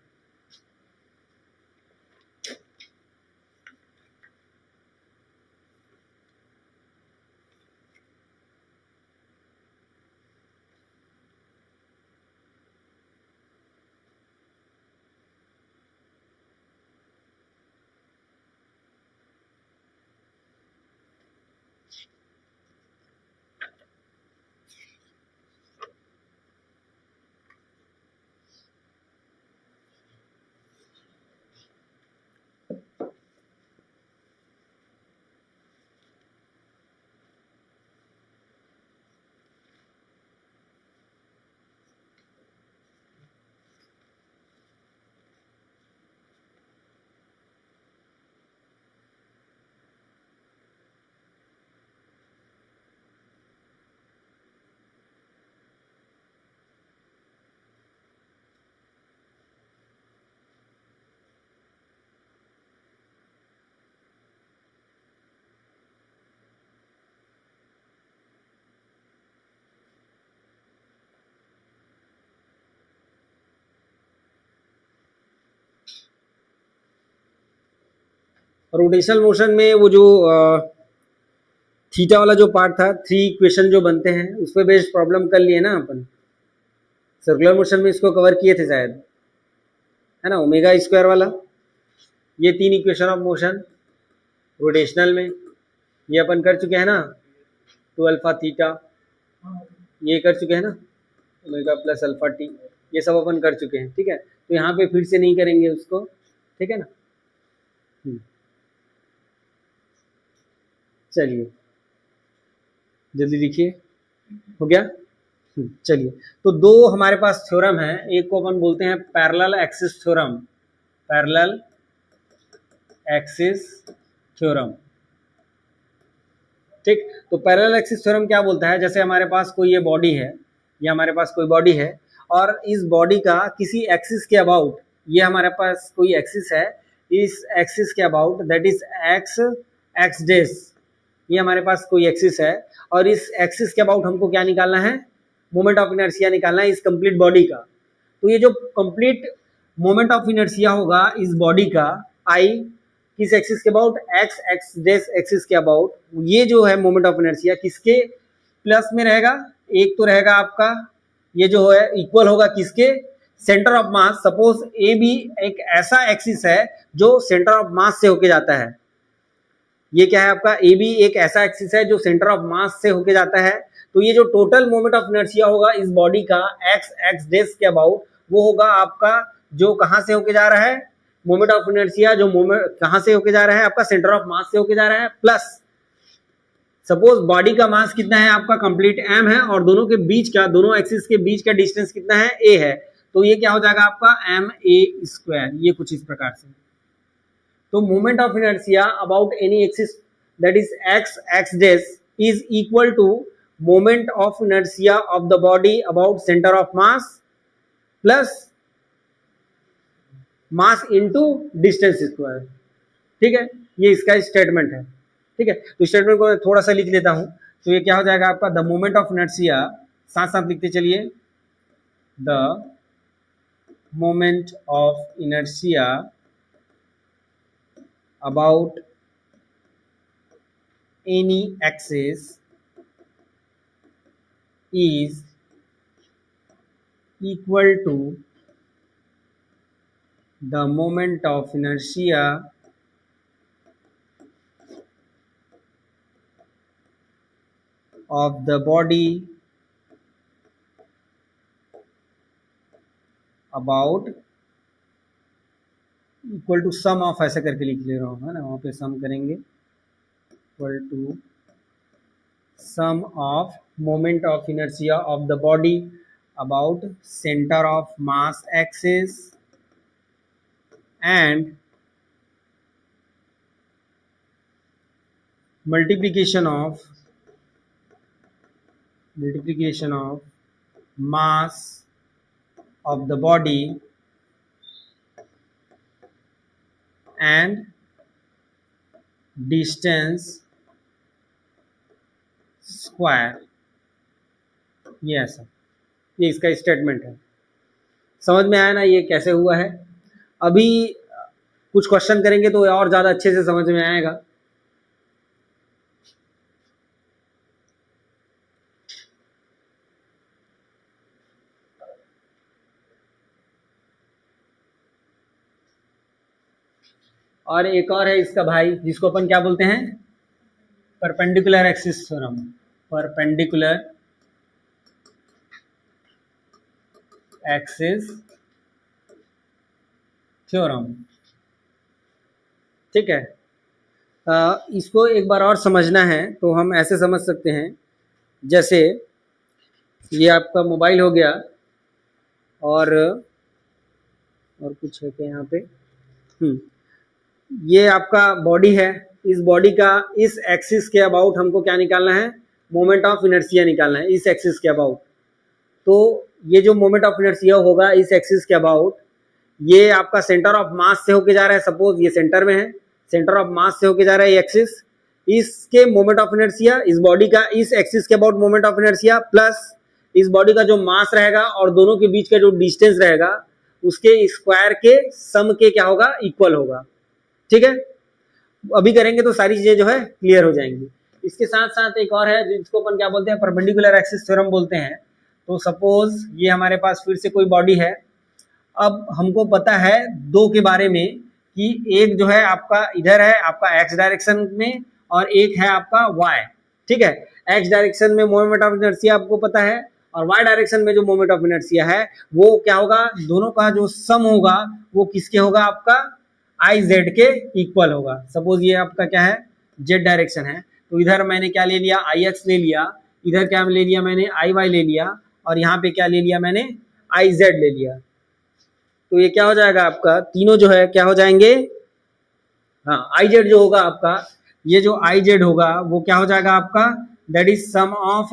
रोटेशनल मोशन में वो जो थीटा वाला जो पार्ट था, 3 इक्वेशन जो बनते हैं उस पर बेस्ड प्रॉब्लम कर लिए ना अपन। सर्कुलर मोशन में इसको कवर किए थे शायद, है ना, ओमेगा स्क्वायर वाला। ये 3 इक्वेशन ऑफ मोशन रोटेशनल में ये अपन कर चुके हैं ना, 2 अल्फा थीटा ये कर चुके हैं ना, ओमेगा प्लस अल्फा टी, ये सब अपन कर चुके हैं। ठीक है, तो यहाँ पे फिर से नहीं करेंगे उसको, ठीक है ना। चलिए जल्दी लिखिए, हो गया। चलिए, तो दो हमारे पास थ्योरम है, एक को अपन बोलते हैं parallel axis theorem, parallel axis theorem. ठीक, तो पैरेलल एक्सिस थ्योरम क्या बोलता है, जैसे हमारे पास कोई ये बॉडी है, ये हमारे पास कोई बॉडी है और इस बॉडी का किसी एक्सिस के अबाउट, ये हमारे पास कोई एक्सिस है, इस एक्सिस के about that is x x days, ये हमारे पास कोई एक्सिस है और इस एक्सिस के अबाउट हमको क्या निकालना है, मोमेंट ऑफ इनर्शिया निकालना है इस कंप्लीट बॉडी का। तो ये जो कंप्लीट मोमेंट ऑफ इनर्शिया होगा इस बॉडी का, आई किस एक्सिस के about, x x dash axis के अबाउट, ये जो है मोमेंट ऑफ इनर्शिया किसके प्लस में रहेगा, एक तो रहेगा आपका ये जो है इक्वल होगा किसके, centre of mass. Suppose A B एक ऐसा एक्सिस है जो सेंटर ऑफ मास से होके जाता है, ये क्या है आपका, ए बी एक ऐसा एक्सिस है जो सेंटर ऑफ मास से होके जाता है। तो ये जो टोटल मोमेंट ऑफ इनर्शिया होगा इस बॉडी का एक्स एक्स डेस के अबाउट, वो होगा आपका जो कहाँ से होके जा रहा है, मोमेंट ऑफ इनर्शिया जो मोमेंट कहाँ से होके जा रहा है आपका, सेंटर ऑफ मास से होके जा रहा है, प्लस सपोज बॉडी का मास कितना है आपका, कंप्लीट m है और दोनों के बीच का, दोनों एक्सिस के बीच का डिस्टेंस कितना है, a है। तो ये क्या हो जाएगा आपका एम ए स्क्वायर, ये कुछ इस प्रकार से। तो moment of inertia about any axis that is x x dash is equal to moment of inertia of the body about centre of mass plus mass into distance square. ठीक है, ये इसका स्टेटमेंट है। ठीक है, तो स्टेटमेंट को थोड़ा सा लिख लेता हूं, तो ये क्या हो जाएगा आपका, द मोमेंट ऑफ इनर्शिया, साथ साथ लिखते चलिए, the moment of inertia about any axis is equal to the moment of inertia of the body about equal to sum of, ऐसा करके लिख ले रहा हूँ, है ना, वहाँ पे सम करेंगे, equal to sum of moment of inertia of the body about centre of mass axis and multiplication of mass of the body and distance square, ये ऐसा, ये इसका स्टेटमेंट है। समझ में आया ना ये कैसे हुआ है? अभी कुछ क्वेश्चन करेंगे तो और ज़्यादा अच्छे से समझ में आएगा। और एक और है इसका भाई, जिसको अपन क्या बोलते हैं, perpendicular axis theorem. Perpendicular axis theorem, ठीक है। इसको एक बार और समझना है तो हम ऐसे समझ सकते हैं, जैसे ये आपका मोबाइल हो गया और कुछ है क्या यहाँ पे, ये आपका बॉडी है। इस बॉडी का इस एक्सिस के अबाउट हमको क्या निकालना है, मोमेंट ऑफ इनर्शिया निकालना है, इस एक्सिस के अबाउट। तो ये जो मोमेंट ऑफ इनर्शिया होगा इस एक्सिस के अबाउट, ये आपका सेंटर ऑफ मास से होके जा रहा है। सपोज ये सेंटर में है, सेंटर ऑफ मास से होके जा रहा है ये एक्सिस, इसके मोमेंट ऑफ इनर्शिया, इस बॉडी का इस एक्सिस के about moment of inertia plus इस बॉडी का जो मास रहेगा और दोनों के बीच का जो डिस्टेंस रहेगा उसके स्क्वायर के सम के क्या होगा, इक्वल होगा। ठीक है, अभी करेंगे तो सारी चीजें जो है क्लियर हो जाएंगी। इसके साथ साथ एक और है जिसको अपन क्या बोलते हैं, परपेंडिकुलर एक्सिस थ्योरम बोलते हैं। तो सपोज ये हमारे पास फिर से कोई बॉडी है। अब हमको पता है दो के बारे में कि एक जो है आपका इधर है आपका एक्स डायरेक्शन में और एक है आपका वाई। ठीक है, एक्स डायरेक्शन में मोमेंट ऑफ इनर्शिया आपको पता है और वाई डायरेक्शन में जो मोमेंट ऑफ इनर्शिया है वो क्या होगा, दोनों का जो सम होगा वो किसके होगा, आपका आई जेड के इक्वल होगा। सपोज ये आपका क्या है, जेड डायरेक्शन है, तो इधर मैंने क्या ले लिया, आई एक्स ले लिया, इधर क्या ले लिया मैंने, आई वाई ले लिया, और यहाँ पे क्या ले लिया मैंने, आई जेड ले लिया। तो ये क्या हो जाएगा आपका, तीनों जो है क्या हो जाएंगे, हाँ आई जेड जो होगा आपका, ये जो आई जेड होगा वो क्या हो जाएगा आपका, that is sum of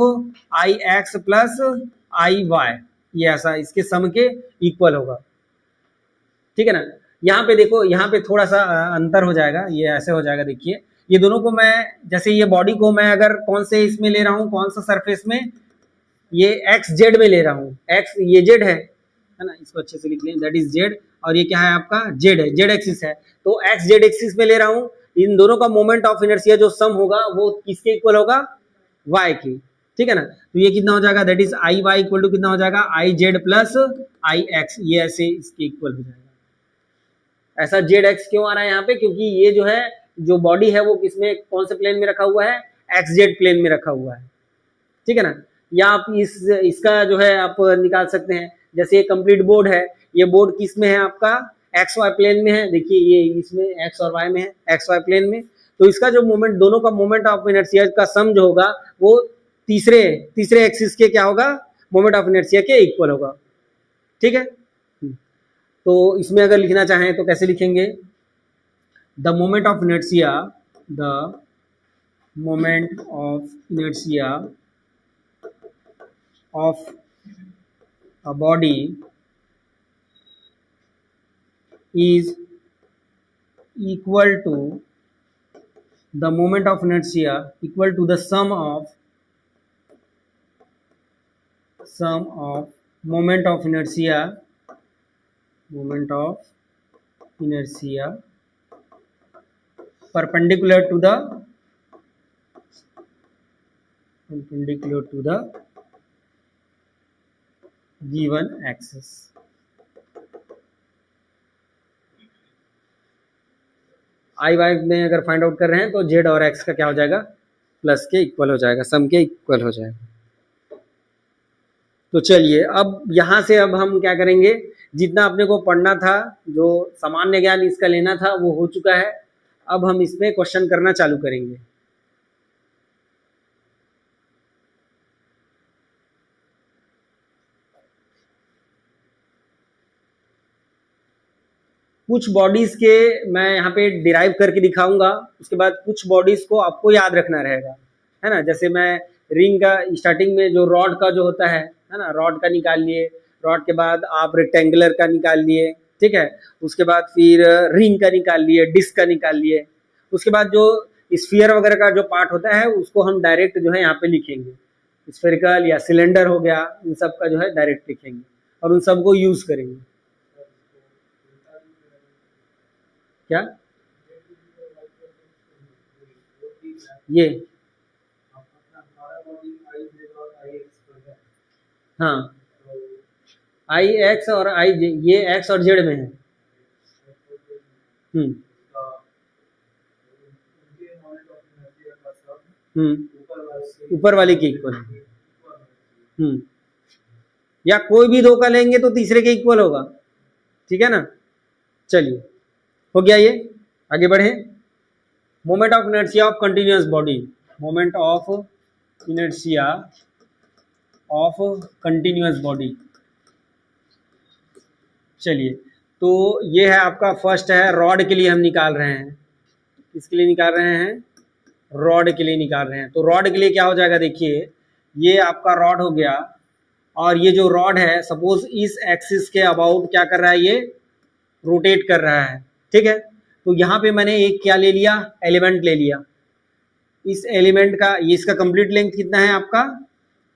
I x plus I y, ये ऐसा इसके सम के इक्वल होगा। ठीक है ना। यहाँ पे देखो, यहाँ पे थोड़ा सा अंतर हो जाएगा, ये ऐसे हो जाएगा। देखिए ये दोनों को मैं, जैसे ये बॉडी को मैं अगर कौन से इसमें ले रहा हूँ, कौन सा सरफेस में, ये एक्स जेड में ले रहा हूँ, एक्स ये जेड है ना, इसको अच्छे से लिख लें, दैट इज जेड, और ये क्या है आपका जेड है, जेड एक्सिस है। तो एक्स जेड एक्सिस में ले रहा हूँ, इन दोनों का मोमेंट ऑफ इनर्शिया जो सम होगा वो किसके इक्वल होगा, वाई की। ठीक है ना। तो ये कितना हो जाएगा, that is I y equal to कितना हो जाएगा, I z plus I x, ये ऐसे इसके इक्वल हो जाएगा। ऐसा जेड एक्स क्यों आ रहा है यहाँ पे, क्योंकि ये जो है जो बॉडी है वो किसमें, कौन से प्लेन में रखा हुआ है, एक्स जेड प्लेन में रखा हुआ है। ठीक है ना। या आप इसका जो है आप निकाल सकते हैं, जैसे ये कंप्लीट बोर्ड है, ये बोर्ड किस में है आपका, एक्स वाई प्लेन में है। देखिए ये इसमें एक्स और वाई में है, एक्स वाई प्लेन में। तो इसका जो मोमेंट, दोनों का मोमेंट ऑफ इनर्शिया का सम जो होगा वो तीसरे एक्सिस के क्या होगा, मोमेंट ऑफ इनर्शिया के इक्वल होगा। ठीक है। तो इसमें अगर लिखना चाहें तो कैसे लिखेंगे, the moment of inertia, the moment of inertia of a body is equal to the moment of inertia equal to the sum of moment of inertia perpendicular to the given axis। I y में अगर find out कर रहे हैं तो Z और x का क्या हो जाएगा, प्लस के इक्वल हो जाएगा, सम के इक्वल हो जाएगा। तो चलिए अब यहाँ से अब हम क्या करेंगे, जितना अपने को पढ़ना था, जो सामान्य ज्ञान इसका लेना था वो हो चुका है। अब हम इसमें क्वेश्चन करना चालू करेंगे। कुछ बॉडीज के मैं यहाँ पे डिराइव करके दिखाऊंगा, उसके बाद कुछ बॉडीज को आपको याद रखना रहेगा, है ना। जैसे मैं रिंग का स्टार्टिंग में जो रॉड का जो होता है ना, रॉड का निकाल लिए, रॉड के बाद आप रेक्टेंगुलर का निकाल लिए, ठीक है। उसके बाद फिर रिंग का निकाल लिए, डिस्क का निकाल लिए। उसके बाद जो स्फीयर वगैरह का जो पार्ट होता है उसको हम डायरेक्ट जो है यहाँ पे लिखेंगे, स्फेरिकल या सिलेंडर हो गया, इन सब का जो है डायरेक्ट लिखेंगे और उन सबको यूज करेंगे। क्या ये? हाँ, आई एक्स और आई जे, ये एक्स और जेड में है। हम्म ऊपर वाली के इक्वल। या कोई भी दो का लेंगे तो तीसरे के इक्वल होगा, ठीक है ना। चलिए हो गया ये, आगे बढ़े। Moment of inertia of continuous body, moment of inertia of continuous body. चलिए, तो ये है आपका फर्स्ट है, रॉड के लिए हम निकाल रहे हैं। किसके लिए निकाल रहे हैं? रॉड के लिए निकाल रहे हैं। तो रॉड के लिए क्या हो जाएगा, देखिए ये आपका रॉड हो गया और ये जो रॉड है सपोज इस एक्सिस के अबाउट क्या कर रहा है, ये रोटेट कर रहा है, ठीक है। तो यहाँ पे मैंने एक क्या ले लिया, एलिमेंट ले लिया। इस एलिमेंट का ये इसका कंप्लीट लेंथ कितना है आपका,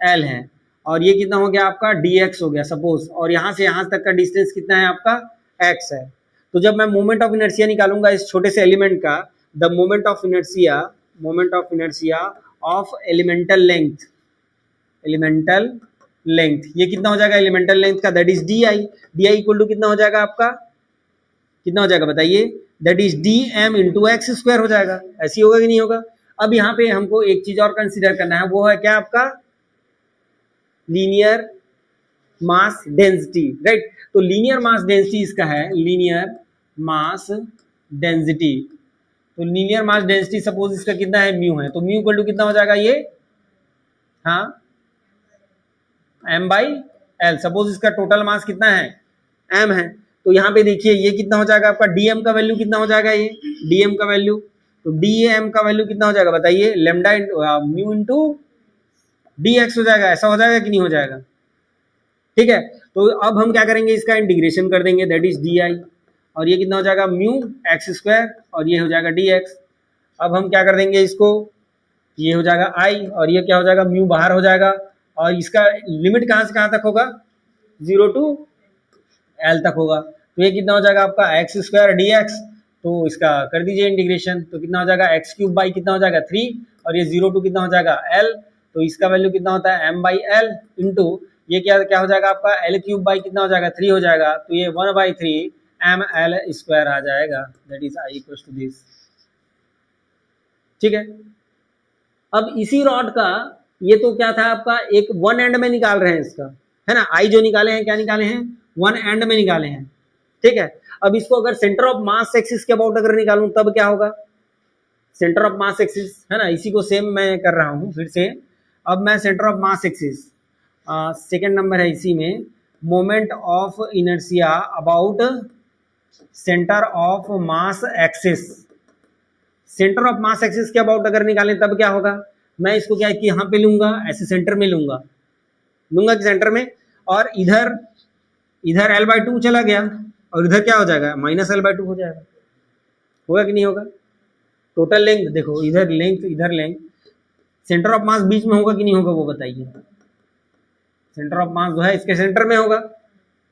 एल है, और ये कितना हो गया आपका dx हो गया सपोज, और यहाँ से यहाँ तक का डिस्टेंस कितना है आपका, x है। तो जब मैं मोमेंट ऑफ इनर्शिया निकालूंगा इस छोटे से एलिमेंट का, the moment of inertia of elemental length, elemental length ये कितना हो जाएगा एलिमेंटल लेंथ का, that is d I equal to कितना हो जाएगा आपका, कितना हो जाएगा बताइए, that is d m into x square हो जाएगा। ऐसी होगा कि नहीं होगा। अब यहाँ पे हमको एक चीज और कंसिडर करना है, वो है क्या आपका, लीनियर मास डेंसिटी, राइट। तो लीनियर मास डेंसिटी इसका है, लीनियर मास डेंसिटी। तो लीनियर मास डेंसिटी सपोज इसका कितना है, म्यू है, तो म्यू इक्वल टू कितना हो जाएगा ये, हाँ एम बाई एल। सपोज इसका टोटल मास कितना है, एम है, तो यहाँ पे देखिए ये कितना हो जाएगा आपका, डीएम का वैल्यू कितना हो जाएगा, ये डीएम का वैल्यू, तो डीएम का वैल्यू कितना हो जाएगा बताइए, lambda mu into d x हो जाएगा। ऐसा हो जाएगा कि नहीं हो जाएगा, ठीक है। तो अब हम क्या करेंगे, इसका इंटीग्रेशन कर देंगे, दैट इज डी आई, और ये कितना हो जाएगा म्यू एक्स स्क्वायर, और ये हो जाएगा डी एक्स। अब हम क्या कर देंगे इसको, ये हो जाएगा आई, और ये क्या हो जाएगा, म्यू बाहर हो जाएगा, और इसका लिमिट कहाँ से कहाँ तक होगा, 0 टू एल तक होगा। तो ये कितना हो जाएगा आपका एक्स स्क्वायर डी एक्स, तो इसका कर दीजिए इंटीग्रेशन, तो कितना हो जाएगा एक्स क्यूब बाई कितना हो जाएगा 3, और ये 0 टू कितना हो जाएगा एल, तो इसका वैल्यू कितना होता है एम बाई एल इंटू ये क्या क्या हो जाएगा आपका एल क्यूब बाई कितना हो जाएगा 3 हो जाएगा, तो ये 1/3 एम एल स्क्वायर आ जाएगा, that is I equal to this, ठीक है। अब इसी रॉड का ये तो क्या था आपका, एक वन एंड में निकाल रहे हैं इसका, है ना, आई जो निकाले हैं क्या निकाले हैं, वन एंड में निकाले हैं, ठीक है। अब इसको अगर सेंटर ऑफ मास एक्सिस के अबाउट अगर निकालूं तब क्या होगा, सेंटर ऑफ मास एक्सिस, है ना, इसी को सेम मैं कर रहा हूं फिर से। अब मैं centre of mass axis, second number है इसी में, moment of inertia about centre of mass axis, centre of mass axis के अबाउट अगर निकालें तब क्या होगा, मैं इसको क्या है कि यहाँ पे लूंगा, ऐसे सेंटर में लूंगा कि सेंटर में, और इधर इधर L/2 चला गया, और इधर क्या हो जाएगा माइनस L/2 हो जाएगा, होगा कि नहीं होगा। टोटल लेंथ देखो, इधर लेंथ इधर लेंथ, सेंटर ऑफ मास बीच में होगा कि नहीं होगा वो बताइए, सेंटर ऑफ मास जो है इसके सेंटर में होगा,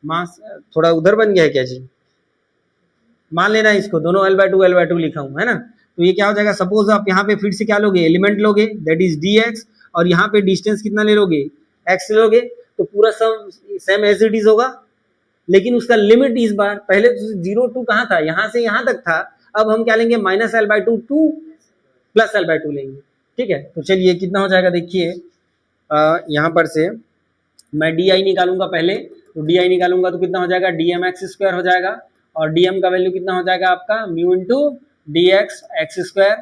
मास थोड़ा उधर बन गया है क्या जी, मान लेना इसको दोनों L/2 लिखा हूं, है ना। तो ये क्या हो जाएगा, सपोज आप यहाँ पे फिर से क्या लोगे, एलिमेंट लोगे, दैट इज डी एक्स, और यहाँ पे डिस्टेंस कितना ले लोगे, एक्स लोगे, तो पूरा सब सेम एज इट इज होगा, लेकिन उसका लिमिट इस बार, पहले तो 0 टू कहाँ था, यहाँ से यहाँ तक था, अब हम क्या लेंगे minus L/2 two plus L/2 लेंगे, ठीक है। तो चलिए कितना हो जाएगा देखिए, यहाँ पर से मैं डी आई निकालूंगा पहले, तो डी आई निकालूंगा तो कितना हो जाएगा, डी एम एक्स स्क्वायर हो जाएगा, और डी एम का वैल्यू कितना हो जाएगा आपका, mu into d x x square,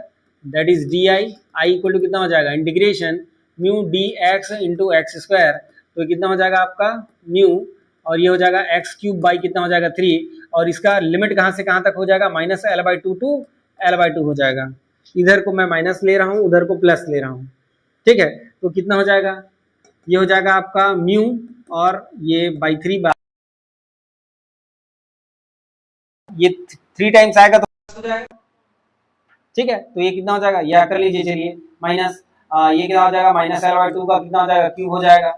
that is d I, I equal to कितना हो जाएगा, integration mu d x into x square, तो कितना हो जाएगा आपका म्यू, और ये हो जाएगा एक्स क्यूब बाई कितना हो जाएगा 3, और इसका लिमिट कहाँ से कहाँ तक हो जाएगा, माइनस L/2 टू L/2 हो जाएगा, इधर को मैं माइनस ले रहा हूँ, उधर को प्लस ले रहा हूँ, ठीक है। तो कितना हो जाएगा, ये हो जाएगा आपका म्यू, और ये बाई 3 ये 3 टाइम्स आएगा तो हो जाएगा, ठीक है, तो ये कितना हो जाएगा, यह कर लीजिए चलिए, माइनस ये कितना हो जाएगा, माइनस एल बाई टू का कितना हो जाएगा, क्यूब हो जाएगा,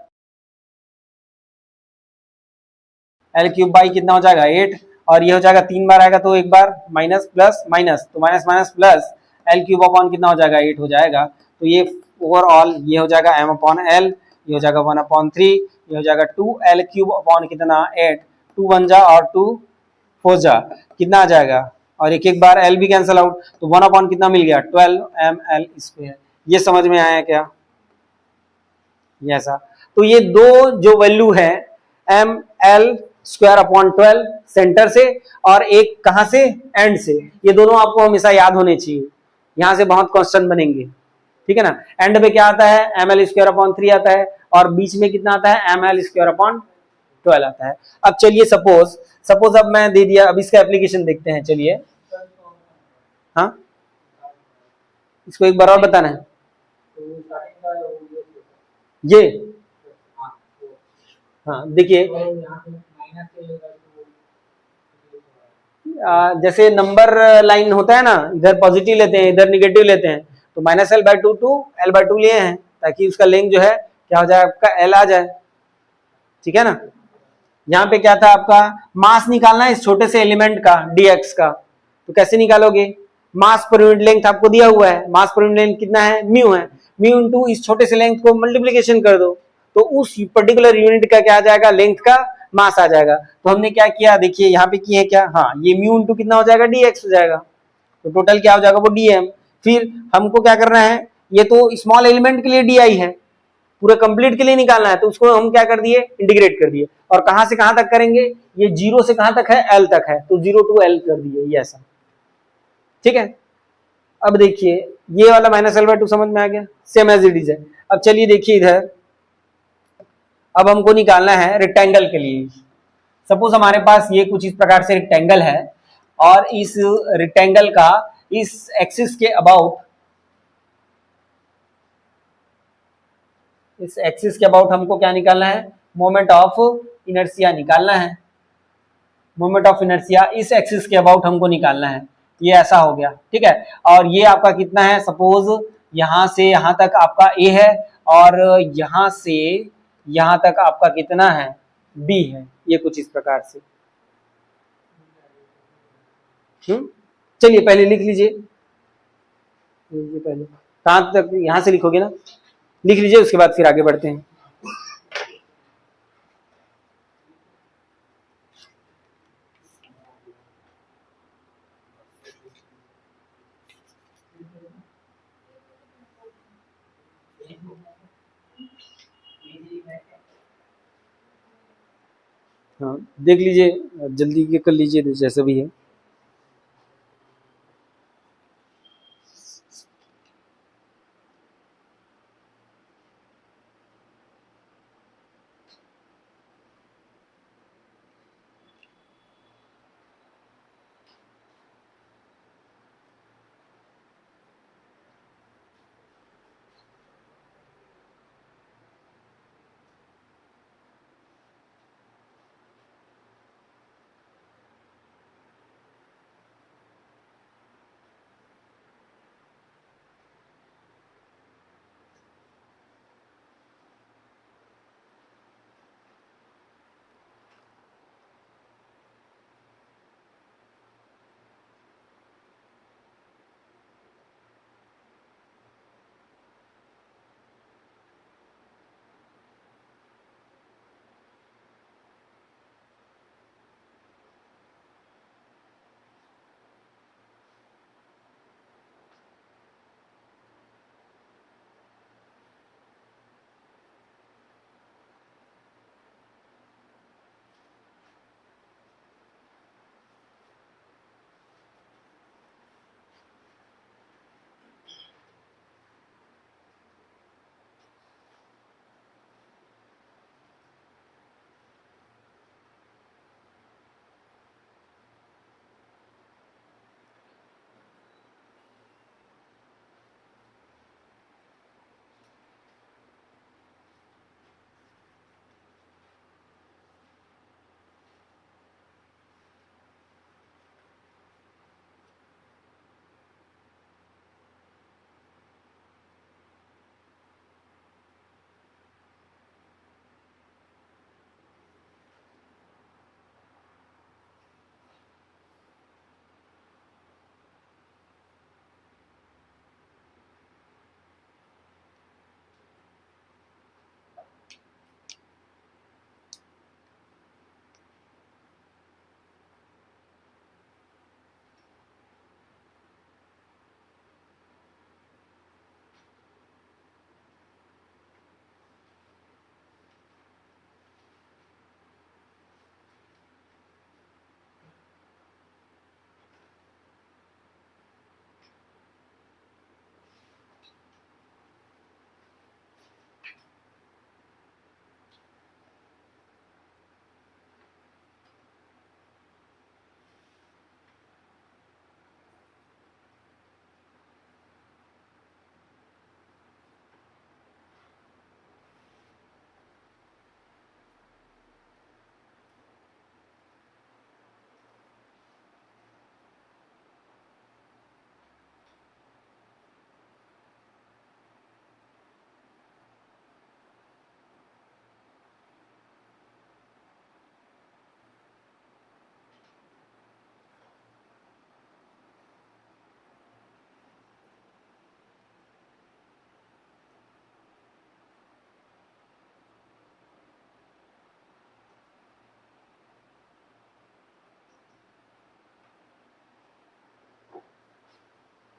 एल क्यूब बाई कितना हो जाएगा 8, और ये हो जाएगा 3 बार आएगा तो एक बार माइनस प्लस माइनस, तो minus minus plus L cube upon कितना हो जाएगा 8 हो जाएगा। तो ये ओवरऑल ये हो जाएगा एम अपॉन एल, ये हो जाएगा 1/3, ये हो जाएगा 2 एल क्यूब अपॉन कितना 8, 2 1 जा और 2 4 जा कितना आ जाएगा, और एक एक बार एल भी कैंसिल आउट, तो 1 अपॉन कितना मिल गया 12 एम एल स्क्वायर। ये समझ में आया क्या, ये ऐसा। तो ये दो जो वैल्यू है m l square upon 12 centre से, और एक कहां से, एंड से, ये दोनों आपको हमेशा याद होने चाहिए, यहां से बहुत क्वेश्चन बनेंगे, ठीक है ना। एंड पे क्या आता है, एम एल स्क्वायर अपॉन 3 आता है, और बीच में कितना आता है, एम एल स्क्वायर अपॉन 12 आता है। अब चलिए सपोज सपोज अब मैं दे दिया, अब इसका एप्लीकेशन देखते हैं, चलिए। हाँ, इसको एक बार और बताना है, ये हाँ देखिए, जैसे नंबर लाइन होता है ना, इधर पॉजिटिव लेते हैं इधर निगेटिव लेते हैं, तो minus l by two two l by two लिए हैं ताकि उसका लेंथ जो है क्या हो जाए, आपका एल आ जाए, ठीक है ना। यहाँ पे क्या था, आपका मास निकालना है इस छोटे से एलिमेंट का डीएक्स का, तो कैसे निकालोगे, मास पर यूनिट लेंथ आपको दिया हुआ है, मास पर यूनिट लेंथ कितना है, म्यू है, म्यू इंटू इस छोटे से लेंथ को मल्टीप्लीकेशन कर दो, तो उस पर्टिकुलर यूनिट का क्या आ जाएगा, लेंथ का मास आ जाएगा। तो हमने क्या किया, देखिए यहाँ पे किए क्या, हाँ ये म्यू इंटू कितना हो जाएगा, डीएक्स हो जाएगा, तो टोटल क्या हो जाएगा वो डीएम। फिर हमको क्या करना है, ये तो स्मॉल एलिमेंट के लिए डीआई है, पूरे कंप्लीट के लिए निकालना है, तो उसको हम क्या कर दिए, इंटीग्रेट कर दिए, और कहां से कहां तक करेंगे, ये जीरो से कहां तक है, एल तक है, तो 0 टू एल कर दिए, ये ऐसा, ठीक है। अब देखिए ये वाला माइनस एल बाई टू समझ में आ गया, सेम एज इट इज है। अब चलिए देखिए इधर, अब हमको निकालना है रेक्टेंगल के लिए। सपोज हमारे पास ये कुछ इस प्रकार से रेक्टेंगल है, और इस रेक्टेंगल का इस एक्सिस के अबाउट, इस एक्सिस के अबाउट हमको क्या निकालना है, मोमेंट ऑफ इनर्शिया निकालना है, मोमेंट ऑफ इनर्शिया इस एक्सिस के अबाउट हमको निकालना है, ये ऐसा हो गया, ठीक है। और ये आपका कितना है, सपोज यहां से यहां तक आपका ए है, और यहां से यहां तक आपका कितना है, बी है, ये कुछ इस प्रकार से। चलिए पहले लिख लीजिए, पहले कहां तक, यहां से लिखोगे ना, लिख लीजिए, उसके बाद फिर आगे बढ़ते हैं। हाँ देख लीजिए, जल्दी कर लीजिए जैसा भी है।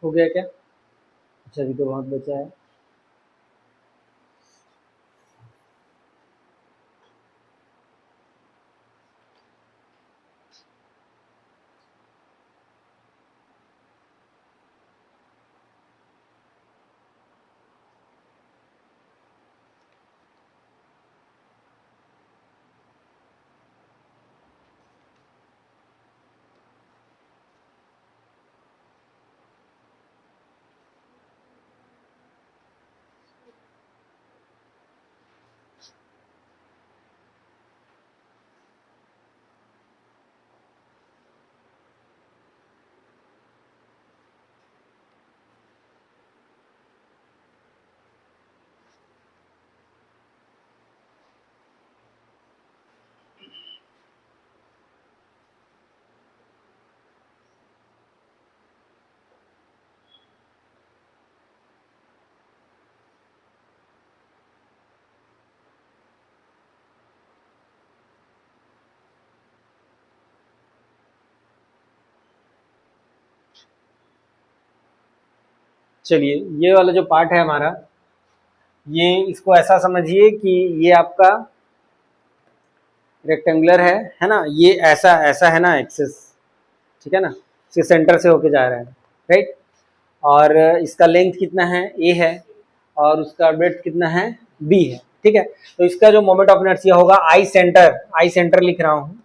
हो गया क्या? अच्छा अभी तो बहुत बचा है। चलिए ये वाला जो पार्ट है हमारा, ये इसको ऐसा समझिए कि ये आपका रेक्टेंगुलर है ना, ये ऐसा ऐसा है ना एक्सिस, ठीक है ना, इसके सेंटर से होके जा रहा है, राइट। और इसका लेंथ कितना है, ए है, और उसका ब्रेड्थ कितना है, बी है, ठीक है। तो इसका जो मोमेंट ऑफ इनर्शिया होगा आई सेंटर लिख रहा हूँ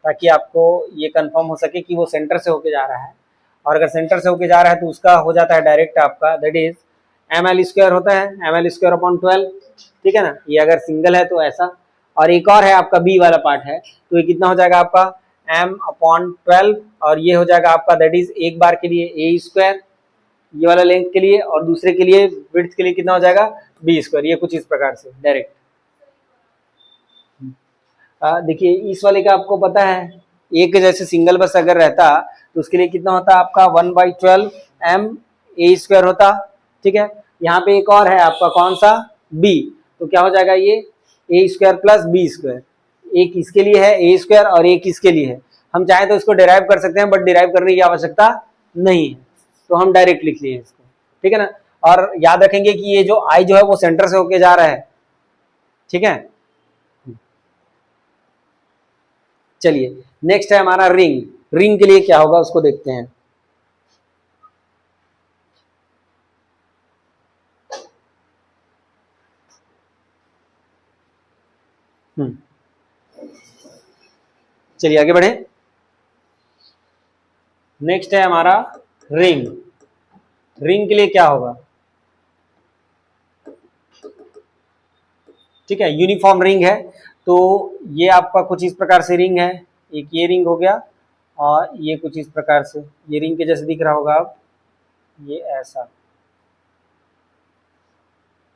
ताकि आपको ये कंफर्म हो सके कि वो सेंटर से होके जा रहा है। और अगर सेंटर से होके जा रहा है तो उसका हो जाता है डायरेक्ट आपका, दैट इज ml² होता है, ml²/12, ठीक है ना। ये अगर सिंगल है तो ऐसा, और एक और है आपका बी वाला पार्ट है, तो ये कितना हो जाएगा आपका m/12, और ये हो जाएगा आपका दैट इज एक बार के लिए a², ये वाला लेंथ के लिए, और दूसरे के लिए विड्थ के लिए कितना हो जाएगा b²। ये कुछ इस प्रकार से डायरेक्ट देखिए इस वाले का आपको पता है, एक जैसे सिंगल बस अगर रहता तो उसके लिए कितना होता आपका 1/12 ma² होता, ठीक है। यहाँ पे एक और है आपका कौन सा, b, तो क्या हो जाएगा ये a² + b², एक इसके लिए है a² और एक इसके लिए है। हम चाहे तो इसको डिराइव कर सकते हैं, बट डिराइव करने की आवश्यकता नहीं है, तो हम डायरेक्ट लिख लिए इसको, ठीक है ना। और याद रखेंगे कि ये जो आई जो है वो सेंटर से होके जा रहा है, ठीक है। चलिए नेक्स्ट है हमारा रिंग। रिंग के लिए क्या होगा उसको देखते हैं। चलिए आगे बढ़े। नेक्स्ट है हमारा रिंग। रिंग के लिए क्या होगा, ठीक है, यूनिफॉर्म रिंग है। तो ये आपका कुछ इस प्रकार से रिंग है, एक ये रिंग हो गया, और ये कुछ इस प्रकार से ये रिंग के जैसे दिख रहा होगा अब, ये ऐसा,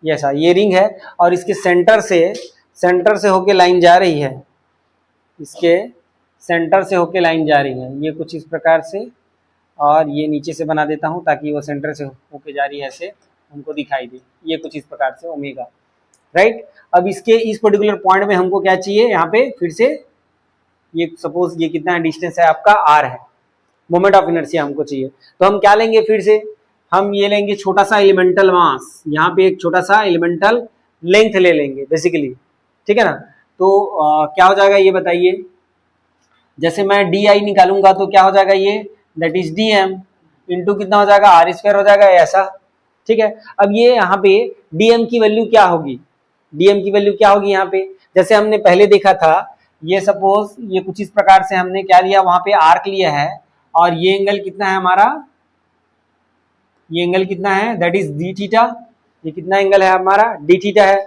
ये ऐसा ये रिंग है, और इसके सेंटर से होके लाइन जा रही है, इसके सेंटर से होके लाइन जा रही है, ये कुछ इस प्रकार से, और ये नीचे से बना देता हूँ ताकि वो सेंटर से होके जा रही है ऐसे हमको दिखाई दे, ये कुछ इस प्रकार से ओमेगा, राइट। अब इसके इस पर्टिकुलर पॉइंट में हमको क्या चाहिए, यहाँ पे फिर से ये सपोज ये कितना डिस्टेंस है आपका r है, मोमेंट ऑफ इनर्शिया हमको चाहिए, तो हम क्या लेंगे, फिर से हम ये लेंगे छोटा सा एलिमेंटल मास, यहाँ पे एक छोटा सा एलिमेंटल लेंथ ले लेंगे बेसिकली, ठीक है ना। तो क्या हो जाएगा ये बताइए, जैसे मैं डी आई निकालूंगा तो क्या हो जाएगा ये, that is d m into कितना हो जाएगा r² हो जाएगा ऐसा, ठीक है। अब ये यहाँ पे dm की वैल्यू क्या होगी, dm की वैल्यू क्या होगी यहाँ पे, जैसे हमने पहले देखा था, ये सपोज ये कुछ इस प्रकार से हमने क्या लिया, वहां पे आर्क लिया है, और ये एंगल कितना है हमारा, ये एंगल कितना है, दैट इज डी थीटा, ये कितना एंगल है हमारा, डी थीटा है।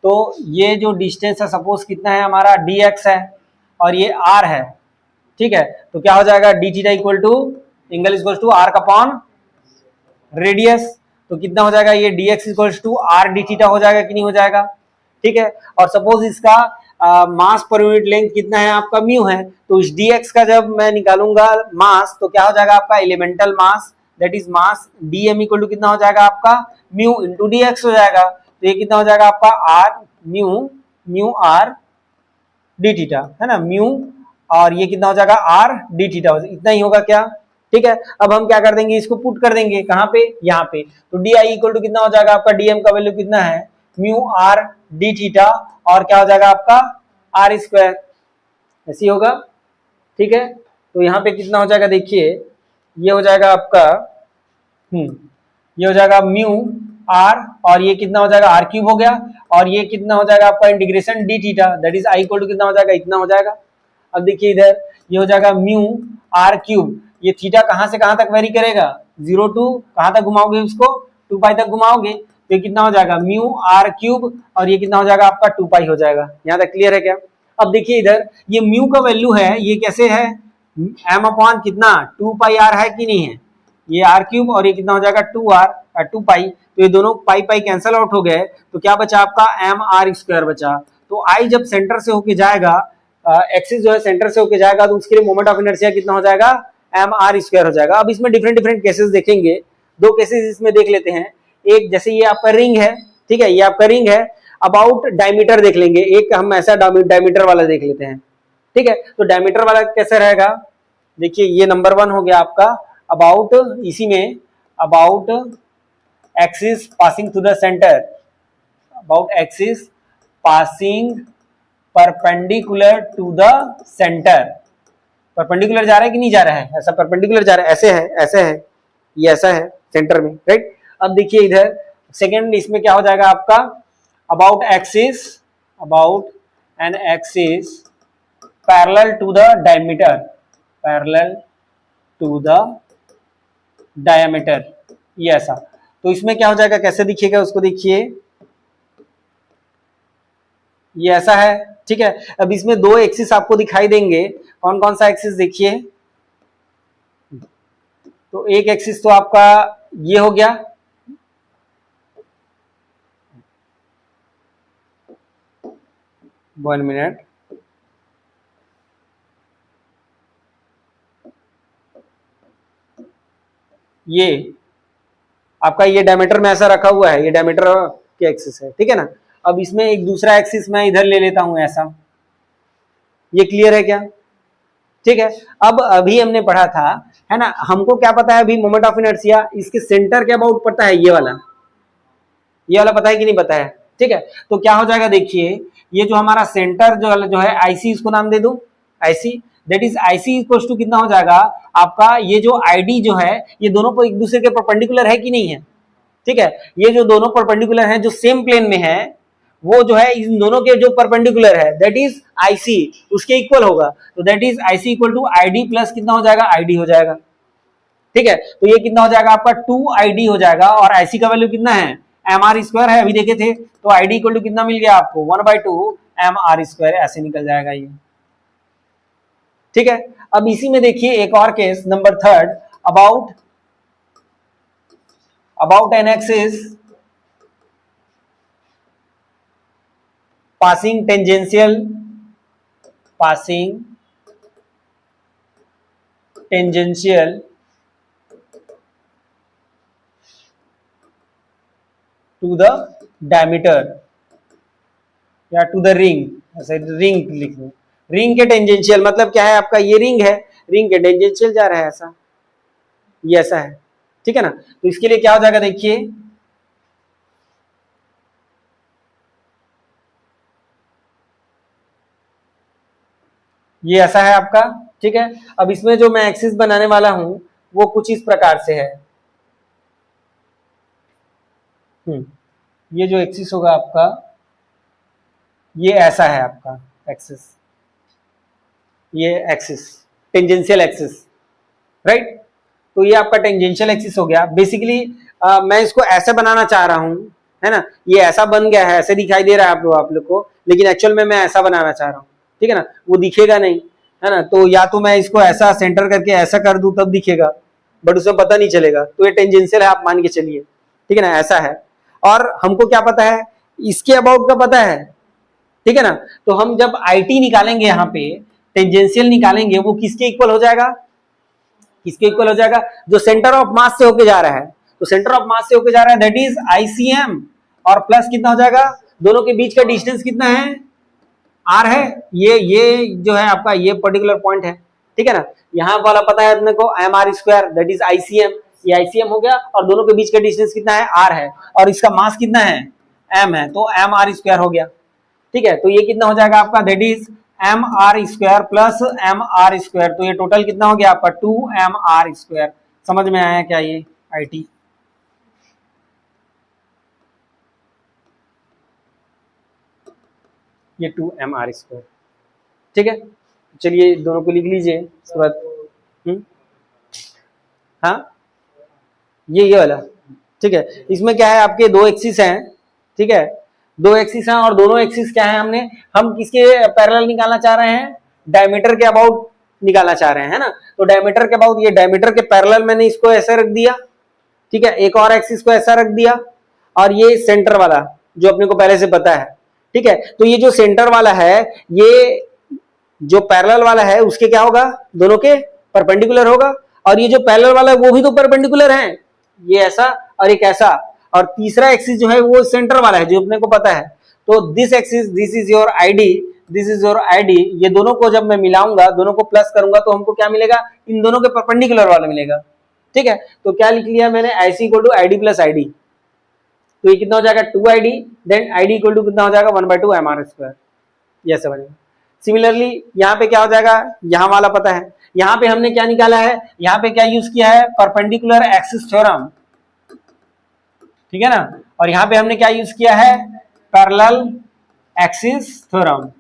तो ये जो डिस्टेंस है सपोज कितना है हमारा, dx है, और ये r है, ठीक है। तो क्या हो जाएगा, d theta equal to angle equal to arc upon radius, तो कितना हो जाएगा ये dx equal to r d theta हो जाएगा कि नहीं हो जाएगा, ठीक है। और सपोज इसका मास पर यूनिट लेंथ कितना है आपका, म्यू है, तो इस dx का जब मैं निकालूंगा मास तो क्या हो जाएगा आपका elemental mass, that is mass dm equal to कितना हो जाएगा आपका म्यू इंटू dx हो जाएगा, तो ये कितना हो जाएगा आपका r mu r d theta, है ना, म्यू, और ये कितना हो जाएगा r डी थीटा, इतना ही होगा क्या, ठीक है, अब हम क्या कर देंगे, इसको पुट कर देंगे कहाँ पे, यहाँ पे। तो डी आई इक्वल टू कितना हो जाएगा आपका, डीएम का वैल्यू कितना है, म्यू आर डी थीटा, और क्या हो जाएगा आपका आर स्क्वायर, ऐसी होगा। ठीक है, तो यहाँ पे कितना हो जाएगा देखिए, ये हो जाएगा आपका ये हो जाएगा म्यू आर, और ये कितना हो जाएगा आर क्यूब हो गया, और ये कितना हो जाएगा आपका integration d theta, that is I equal to कितना हो जाएगा, इतना हो जाएगा। अब देखिए इधर ये हो जाएगा म्यू आर क्यूब, ये थीटा कहां से कहां तक वेरी करेगा, 0 टू कहां तक घुमाओगे उसको, 2 पाई तक घुमाओगे, तो ये कितना हो जाएगा म्यू आर क्यूब, और ये कितना हो जाएगा आपका 2 पाई हो जाएगा। यहाँ तक क्लियर है क्या। अब देखिए इधर ये म्यू का वैल्यू है, ये कैसे है, एम अपॉन कितना 2 पाई आर है कि नहीं है, ये आर क्यूब, और ये कितना हो जाएगा 2 पाई, तो ये दोनों पाई पाई कैंसल आउट हो गए, तो क्या बचा आपका एम आर स्क्वायर बचा। तो आई जब सेंटर से होके जाएगा, एक्सिस जो है सेंटर से होके जाएगा, तो उसके लिए मोमेंट ऑफ इनर्शिया कितना हो जाएगा, एम आर स्क्वायर हो जाएगा। अब इसमें डिफरेंट डिफरेंट केसेस देखेंगे, 2 केसेस इसमें देख लेते हैं। एक जैसे ये आपका रिंग है, ठीक है, ये आपका रिंग है, अबाउट डायमीटर देख लेंगे, एक हम ऐसा डायमीटर वाला देख लेते हैं। ठीक है, तो डायमीटर वाला कैसे रहेगा, देखिए ये नंबर 1 हो गया आपका, अबाउट, इसी में about axis passing through the centre, about axis passing perpendicular to the centre, perpendicular जा रहा है कि नहीं जा रहा है, ऐसा परपेंडिकुलर जा रहा है, ऐसे है, ऐसे है, ये ऐसा है सेंटर में, राइट। अब देखिए इधर सेकेंड, इसमें क्या हो जाएगा आपका, about axis, about an axis parallel to the diameter, parallel to the diameter, ये ऐसा। तो इसमें क्या हो जाएगा, कैसे दिखेगा उसको देखिए, ये ऐसा है। ठीक है, अब इसमें 2 एक्सिस आपको दिखाई देंगे, कौन कौन सा एक्सिस देखिए, तो एक एक्सिस तो आपका ये हो गया, वन मिनट, ये आपका ये डायमीटर में ऐसा रखा हुआ है, ये डायमीटर के एक्सिस है, ठीक है ना। अब इसमें एक दूसरा एक्सिस मैं इधर ले लेता हूं ऐसा, ये क्लियर है क्या। ठीक है, अब अभी हमने पढ़ा था, है ना, हमको क्या पता है अभी, मोमेंट ऑफ इनर्शिया, इसके सेंटर के अबाउट पता है, ये वाला पता है कि नहीं पता है। ठीक है, तो क्या हो जाएगा देखिए, ये जो हमारा सेंटर जो है आईसी, इसको नाम दे दो IC, that is IC equals to कितना हो जाएगा आपका, ये जो आईडी जो है, ये दोनों पर एक दूसरे के परपेंडिकुलर है कि नहीं है। ठीक है, ये जो दोनों परपेंडिकुलर हैं, जो सेम प्लेन में है, वो जो है इन दोनों के जो परपेंडिकुलर है, दैट इज आईसी, उसके इक्वल होगा, तो that is IC equal to ID plus कितना हो जाएगा, आईडी हो जाएगा। ठीक है, तो ये कितना हो जाएगा आपका 2ID हो जाएगा, और आईसी का वैल्यू कितना है, एम आर स्क्वायर है, अभी देखे थे, तो आईडी इक्वल टू कितना मिल गया आपको, 1/2 एम आर स्क्वायर, ऐसे निकल जाएगा ये। ठीक है, अब इसी में देखिए एक और case number 3, about an axis passing tangential to the diameter या टू द रिंग, ऐसे रिंग लिख लो, रिंग के टेंजेंशियल, मतलब क्या है आपका, ये रिंग है, रिंग के टेंजेंशियल जा रहा है ऐसा, ये ऐसा है। ठीक है ना, तो इसके लिए क्या हो जाएगा देखिए, ये ऐसा है आपका। ठीक है, अब इसमें जो मैं एक्सिस बनाने वाला हूं वो कुछ इस प्रकार से है, ये जो एक्सिस होगा आपका, ये ऐसा है आपका एक्सिस, ये एक्सिस टेंजेंशियल एक्सिस, राइट। तो ये आपका टेंजेंशियल एक्सिस हो गया। बेसिकली मैं इसको ऐसे बनाना चाह रहा हूं, है ना, ये ऐसा बन गया है, ऐसे दिखाई दे रहा है आप लोग को, लेकिन एक्चुअल में मैं ऐसा बनाना चाह रहा हूँ। ठीक है ना, वो दिखेगा नहीं, है ना, तो या तो मैं इसको ऐसा सेंटर करके ऐसा कर दूं तब दिखेगा, बट उसमें पता नहीं चलेगा, तो ये टेंजेंशियल है, आप मान के चलिए। ठीक है ना, ऐसा है, और हमको क्या पता है, इसके अबाउट का पता है। ठीक है ना, तो हम जब आईटी निकालेंगे, यहाँ पे टेंजेंशियल निकालेंगे, वो किसके इक्वल हो जाएगा, किसके इक्वल हो जाएगा, जो सेंटर ऑफ मास से होके जा रहा है, तो सेंटर ऑफ मास से होके जा रहा है, दैट इज आईसीएम, और प्लस कितना हो जाएगा, दोनों के बीच का डिस्टेंस कितना है, आर है, ये जो है आपका ये पर्टिकुलर पॉइंट है, ठीक है ना। यहाँ वाला पता है अपने को m r square, that is ICM, ये आईसीएम हो गया, और दोनों के बीच का डिस्टेंस कितना है, आर है, और इसका मास कितना है, एम है, तो एम आर स्क्वायर हो गया। ठीक है, तो ये कितना हो जाएगा आपका, that is m r square plus m r square, तो ये टोटल कितना हो गया आपका 2mr²। समझ में आया क्या ये आईटी? ये 2mr²। ठीक है, चलिए दोनों को लिख लीजिए उसके बाद। हाँ, ये वाला। ठीक है, इसमें क्या है, आपके दो एक्सिस हैं। ठीक है, दो एक्सिस हैं, और दोनों एक्सिस क्या है, हम किसके पैरेलल निकालना चाह रहे हैं, डायमीटर के अबाउट निकालना चाह रहे हैं, है ना। तो डायमीटर के अबाउट, ये डायमीटर के पैरेलल मैंने इसको ऐसे रख दिया। ठीक है, एक और एक्सिस को ऐसा रख दिया, और ये सेंटर वाला जो अपने को पहले से पता है। ठीक है, तो ये जो सेंटर वाला है, ये जो पैरेलल वाला है उसके क्या होगा, दोनों के परपेंडिकुलर होगा, और ये जो पैरेलल वाला है वो भी तो परपेंडिकुलर है, ये ऐसा और एक ऐसा, और तीसरा एक्सिस जो है वो सेंटर वाला है जो अपने को पता है। तो this axis, this is your ID, this is your ID, ये दोनों को जब मैं मिलाऊंगा, दोनों को प्लस करूंगा, तो हमको क्या मिलेगा, इन दोनों के परपेंडिकुलर वाला मिलेगा। ठीक है, तो क्या लिख लिया मैंने, IC equal to ID plus ID, तो ये कितना हो जाएगा 2ID, then ID equal to कितना हो जाएगा 1/2mr², ये ऐसा बनेगा। सिमिलरली यहाँ पे क्या हो जाएगा, यहाँ वाला पता है, यहाँ पे हमने क्या निकाला है, यहाँ पे क्या यूज किया है, परपेंडिकुलर एक्सिस थ्योरम। ठीक है ना, और यहाँ पे हमने क्या यूज किया है, पैरेलल एक्सिस थ्योरम।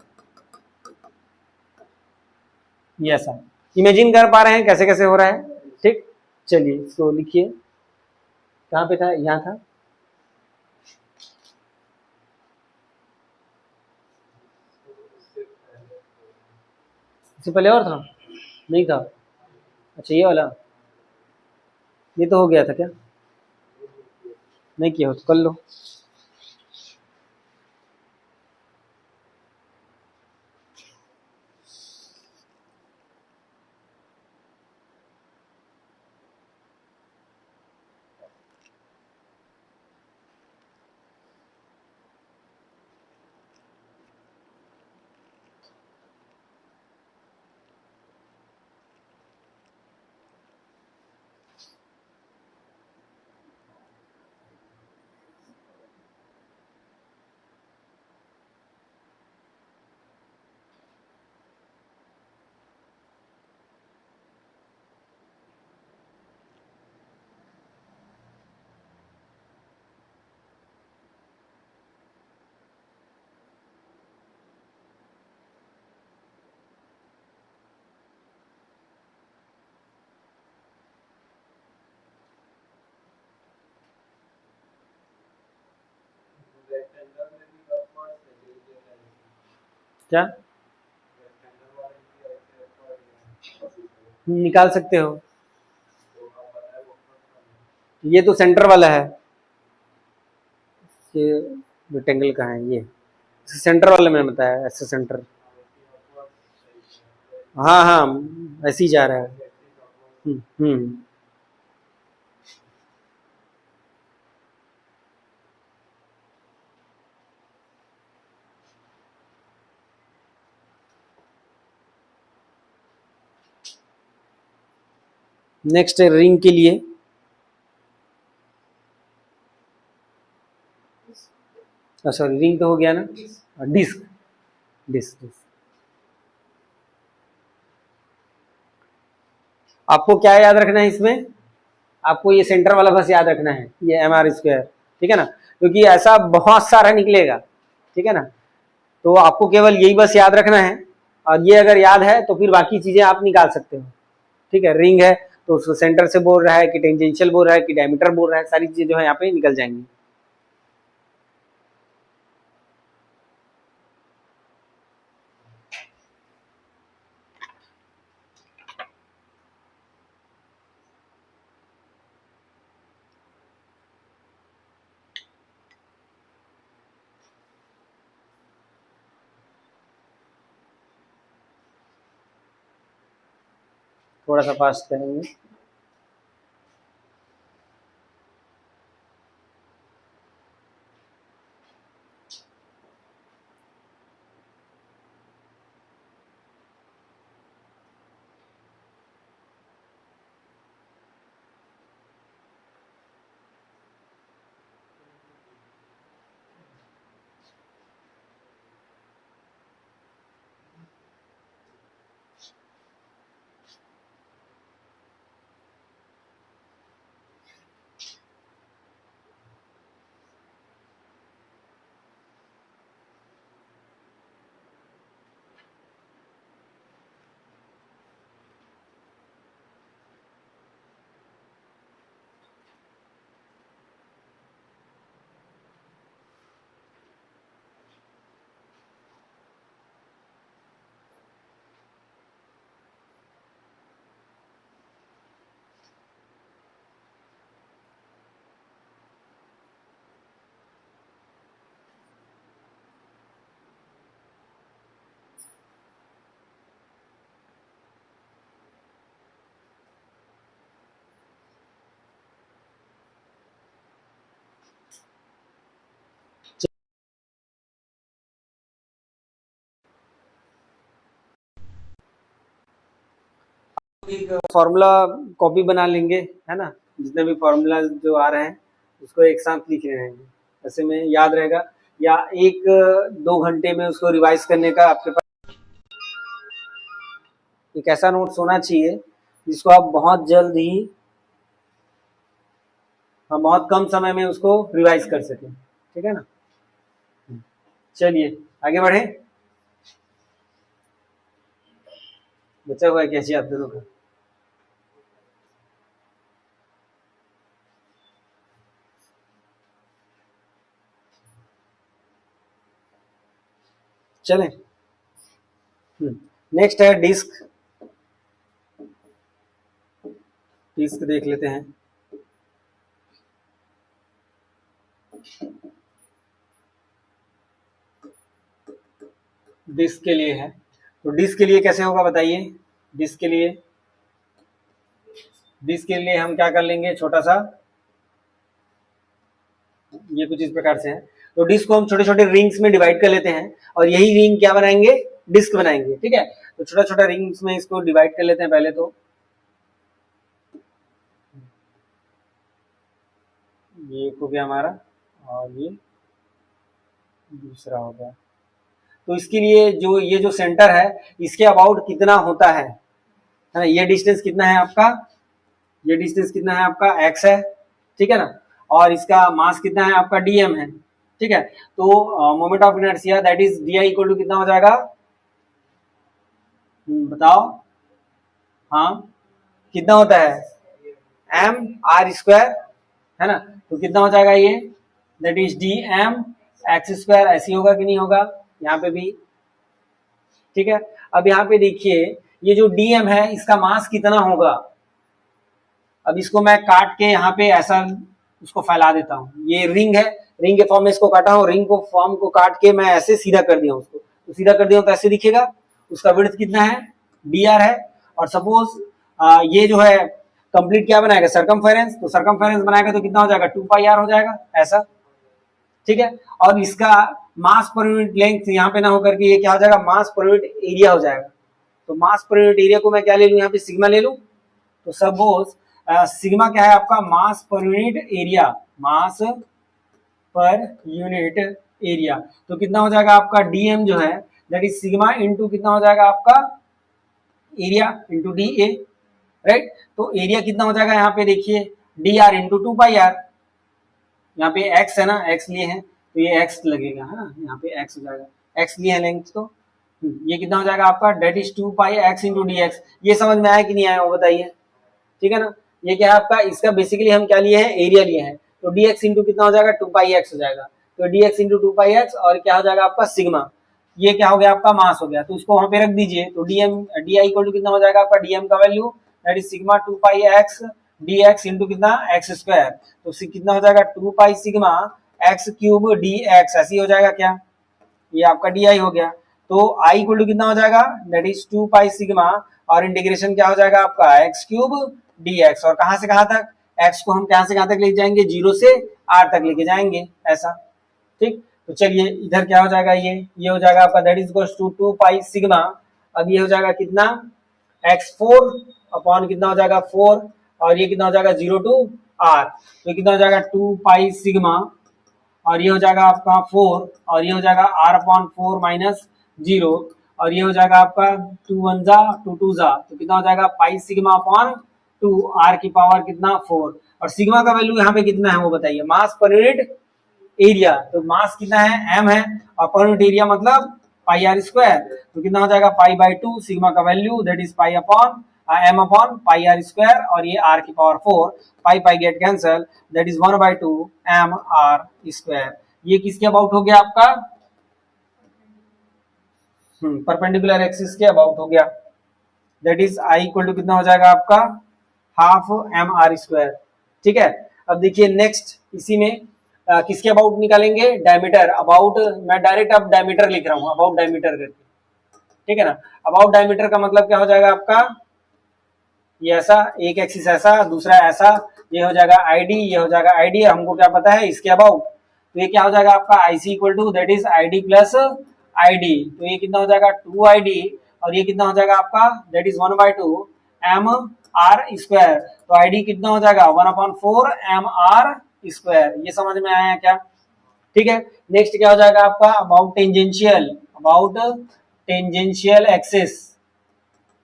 ये ऐसा इमेजिन कर पा रहे हैं कैसे कैसे हो रहा है। ठीक, चलिए इसको लिखिए, कहाँ पे था, यहाँ था। इससे पहले और था, नहीं था, अच्छा ये वाला, ये तो हो गया था क्या, नहीं किया हो तो कर लो। क्या निकाल सकते हो, ये तो सेंटर वाला है, ये रेक्टेंगल का है, ये सेंटर वाले में बताया, ऐसे सेंटर। हाँ हाँ, ऐसे ही जा रहा है। हम्म। नेक्स्ट रिंग के लिए, सॉरी रिंग तो हो गया ना, डिस्क, डिस्क। आपको क्या याद रखना है इसमें, आपको ये सेंटर वाला बस याद रखना है, ये mr²। ठीक है ना, क्योंकि ऐसा बहुत सारा निकलेगा। ठीक है ना, तो आपको केवल यही बस याद रखना है, और ये अगर याद है तो फिर बाकी चीजें आप निकाल सकते हो। ठीक है, रिंग है तो उसको सेंटर से बोल रहा है कि टेंजेंशियल बोल रहा है कि डायमीटर बोल रहा है, सारी चीजें जो है यहाँ पे निकल जाएंगी। थोड़ा सा फास्ट करेंगे। एक फॉर्मूला कॉपी बना लेंगे, है ना, जितने भी फॉर्मूला जो आ रहे हैं उसको एक साथ लिख रहे हैं, ऐसे में याद रहेगा, या 1-2 घंटे में उसको रिवाइज करने का आपके पास एक ऐसा नोट्स होना चाहिए जिसको आप बहुत जल्द ही, बहुत कम समय में उसको रिवाइज कर सकें, ठीक है ना। चलिए आगे बढ़े, बचा हुआ है कैसे आप दोनों का? चलें, नेक्स्ट है डिस्क। डिस्क देख लेते हैं। डिस्क के लिए है, तो डिस्क के लिए कैसे होगा बताइए। डिस्क के लिए हम क्या कर लेंगे, छोटा सा, ये कुछ इस प्रकार से है। तो डिस्क को हम छोटे छोटे रिंग्स में डिवाइड कर लेते हैं और यही रिंग क्या बनाएंगे, डिस्क बनाएंगे, ठीक है। तो छोटा छोटा रिंग्स में इसको डिवाइड कर लेते हैं पहले। तो ये हो गया हमारा और ये दूसरा हो गया। तो इसके लिए जो ये जो सेंटर है इसके अबाउट कितना होता है ना, ये डिस्टेंस कितना है आपका, ये डिस्टेंस कितना है आपका, x है, ठीक है ना, और इसका मास कितना है आपका, dm है, ठीक है। तो moment of inertia that is di equal to कितना हो जाएगा, बताओ, हाँ कितना होता है, m r स्क्वायर, है ना। तो कितना हो जाएगा ये, that is dm x square, ऐसी होगा कि नहीं होगा, यहाँ पे भी, ठीक है। अब यहाँ पे देखिए ये जो dm है इसका मास कितना होगा। अब इसको मैं काट के यहाँ पे ऐसा उसको फैला देता हूँ, ये रिंग है, रिंग के फॉर्म में इसको काटा हूँ, रिंग को फॉर्म को काट के मैं ऐसे सीधा कर दिया उसको, तो सीधा कर दिया तो ऐसे दिखेगा। उसका विड्थ कितना है, dr है, और सपोज ये जो है कंप्लीट क्या बनाएगा, सरकमफेरेंस, तो सरकमफेरेंस बनाएगा तो कितना हो जाएगा, 2πr हो जाएगा ऐसा, ठीक है। और इसका मास पर यूनिट लेंथ यहाँ पे ना होकर के ये क्या हो जाएगा, मास पर यूनिट एरिया हो जाएगा। तो मास पर यूनिट एरिया को मैं क्या ले लूँ, यहाँ पे सिग्मा ले लूँ। तो सपोज सिग्मा क्या है आपका, मास पर यूनिट एरिया, मास पर यूनिट एरिया। तो कितना हो जाएगा आपका dm जो है दैट इज सिग्मा इनटू कितना हो जाएगा आपका, एरिया इनटू dA, राइट। तो एरिया कितना हो जाएगा यहाँ पे देखिए, dr इंटू 2πr, यहाँ पे x है ना, x लिए हैं तो ये x लगेगा, है ना, यहाँ पे x हो जाएगा, x लिए है लेंथ, तो ये कितना हो जाएगा आपका, date is 2πx into dx। ये समझ में आया कि नहीं आया वो बताइए, ठीक है ना। ये क्या है आपका, इसका बेसिकली हम क्या लिए हैं, एरिया लिए हैं। तो dx इंटू कितना हो जाएगा, 2πx हो जाएगा। तो dx इंटू 2πx और क्या हो जाएगा आपका सिग्मा, ये क्या हो गया आपका, मास हो गया। तो उसको वहां पे रख दीजिए। तो dm di इक्वल टू कितना हो जाएगा आपका, dm का value that is sigma 2πx dx into कितना, x स्क्वायर। तो कितना हो जाएगा, 2π सिग्मा x क्यूब dx, ऐसी हो जाएगा क्या, ये आपका di हो गया। तो i इक्वल टू कितना हो जाएगा, दैट इज 2π सिग्मा, और इंटीग्रेशन क्या हो जाएगा आपका, x क्यूब dx, और कहां से कहां तक, x को हम कहां से कहां तक लेके जाएंगे, 0 से r तक लेके जाएंगे ऐसा, ठीक। तो चलिए इधर क्या हो जाएगा, ये हो जाएगा आपका that is equals to 2π sigma. अब ये हो जाएगा कितना, x4 अपॉन कितना हो जाएगा 4, और ये कितना हो जाएगा 0 टू r, तो कितना हो जाएगा 2π सिग्मा, और ये हो जाएगा आपका 4, और ये हो जाएगा r अपॉन 4 माइनस 0, और ये हो जाएगा आपका 2 1 जा 2 2 जा, तो कितना हो जाएगा पाई सिग्मा अपॉन 2, r की पावर कितना 4। और सिग्मा का वैल्यू यहाँ पे कितना है वो बताइए, मास पर यूनिट एरिया। तो मास कितना है, m है, और पर यूनिट एरिया मतलब पाई आर स्क्वायर। तो कितना हो जाएगा पाई बाई 2, सिग्मा का value that is pi upon m upon pi r square, और ये r की power 4, pi pi get cancel, that is 1/2 m r square. ये किसके अबाउट हो गया आपका, परपेंडिकुलर एक्सिस के अबाउट हो गया। That is i equal to कितना हो जाएगा आपका, हाफ m r स्क्वायर, ठीक है। अब देखिए नेक्स्ट इसी में किसके अबाउट निकालेंगे, डायमीटर अबाउट, मैं डायरेक्ट अब डायमीटर लिख रहा हूँ, अबाउट डायमीटर करके, ठीक है ना। अबाउट डायमीटर का मतलब क्या हो जाएगा आपका, ये ऐसा, एक एक्सिस ऐसा, दूसरा ऐसा, ये हो जाएगा आईडी, ये हो जाएगा आईडी, हमको क्या पता है इसके अबाउट। तो ये क्या हो जाएगा आपका IC equal to that is ID plus ID. तो ये कितना हो जाएगा 2id, और ये कितना हो जाएगा आपका that is 1/2 m r square, तो आईडी कितना हो जाएगा 1/4 एम आर स्क्वायर। ये समझ में आया क्या? ठीक है, नेक्स्ट क्या हो जाएगा आपका about tangential axis,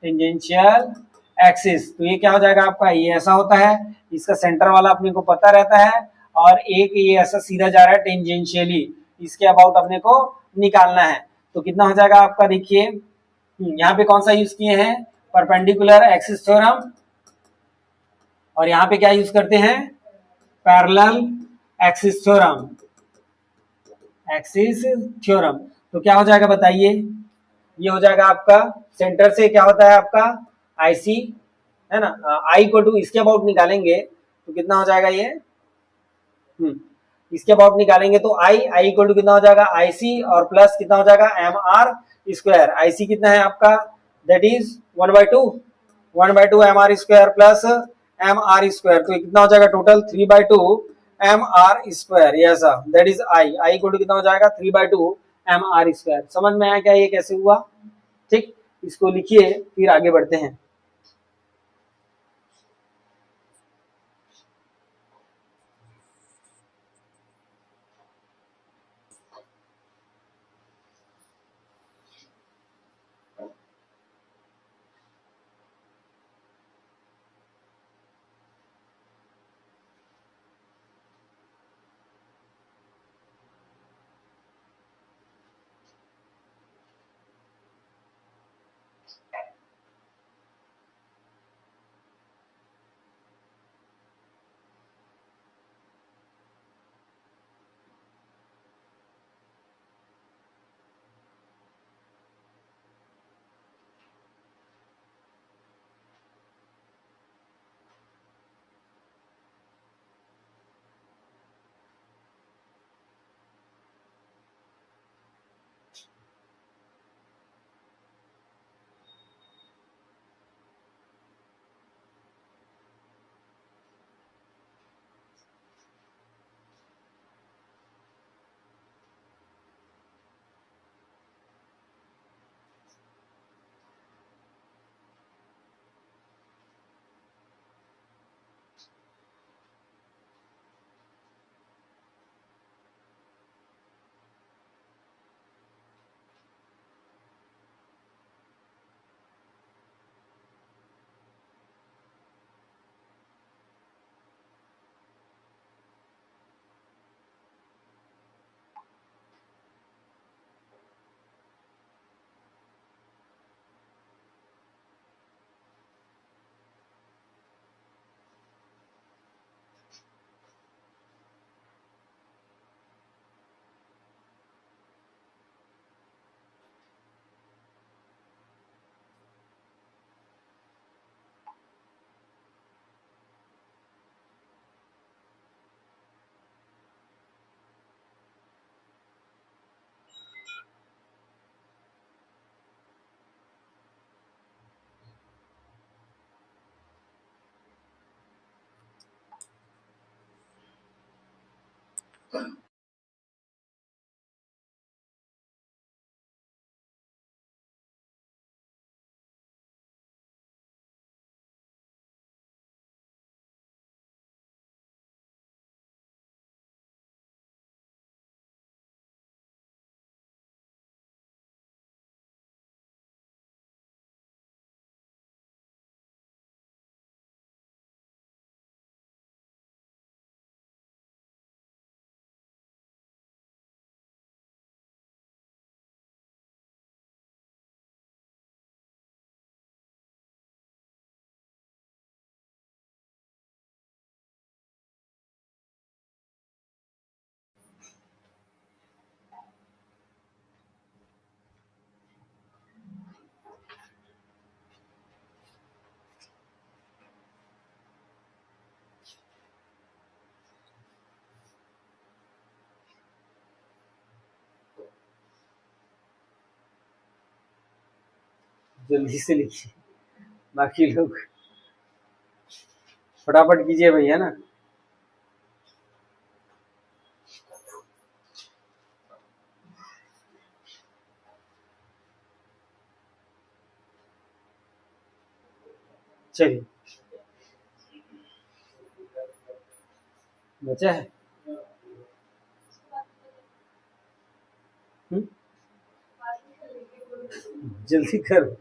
tangential axis. तो ये क्या हो जाएगा आपका, ये ऐसा होता है, इसका सेंटर वाला अपने को पता रहता है, और एक ये ऐसा सीधा जा रहा है टेंजेंशियली, इसके अबाउट अपने को निकालना है। तो कितना हो जाएगा आपका, देखिए यहाँ पे कौन सा यूज किए हैं, परपेंडिकुलर एक्सिस थ्योरम, और यहाँ पे क्या यूज करते हैं, parallel axis theorem, axis theorem. तो क्या हो जाएगा बताइए, ये हो जाएगा आपका सेंटर से क्या होता है आपका आईसी, है ना, आई को टू इसके अबाउट निकालेंगे तो कितना हो जाएगा ये, इसके अबाउट निकालेंगे तो आई इक्वल टू कितना हो जाएगा आईसी, और प्लस कितना हो जाएगा एम आर स्क्वायर। आईसी कितना है आपका, that is 1/2 m r square plus m r square, तो कितना हो जाएगा टोटल 3/2 एम आर स्क्वायर, ये ऐसा, that is I equal to कितना हो जाएगा 3/2 एम आर स्क्वायर। समझ में आया क्या ये कैसे हुआ? ठीक, इसको लिखिए फिर आगे बढ़ते हैं। जल्दी से लिखिए, बाकी लोग फटाफट कीजिए भैया ना। चलिए बचा है। जल्दी करो।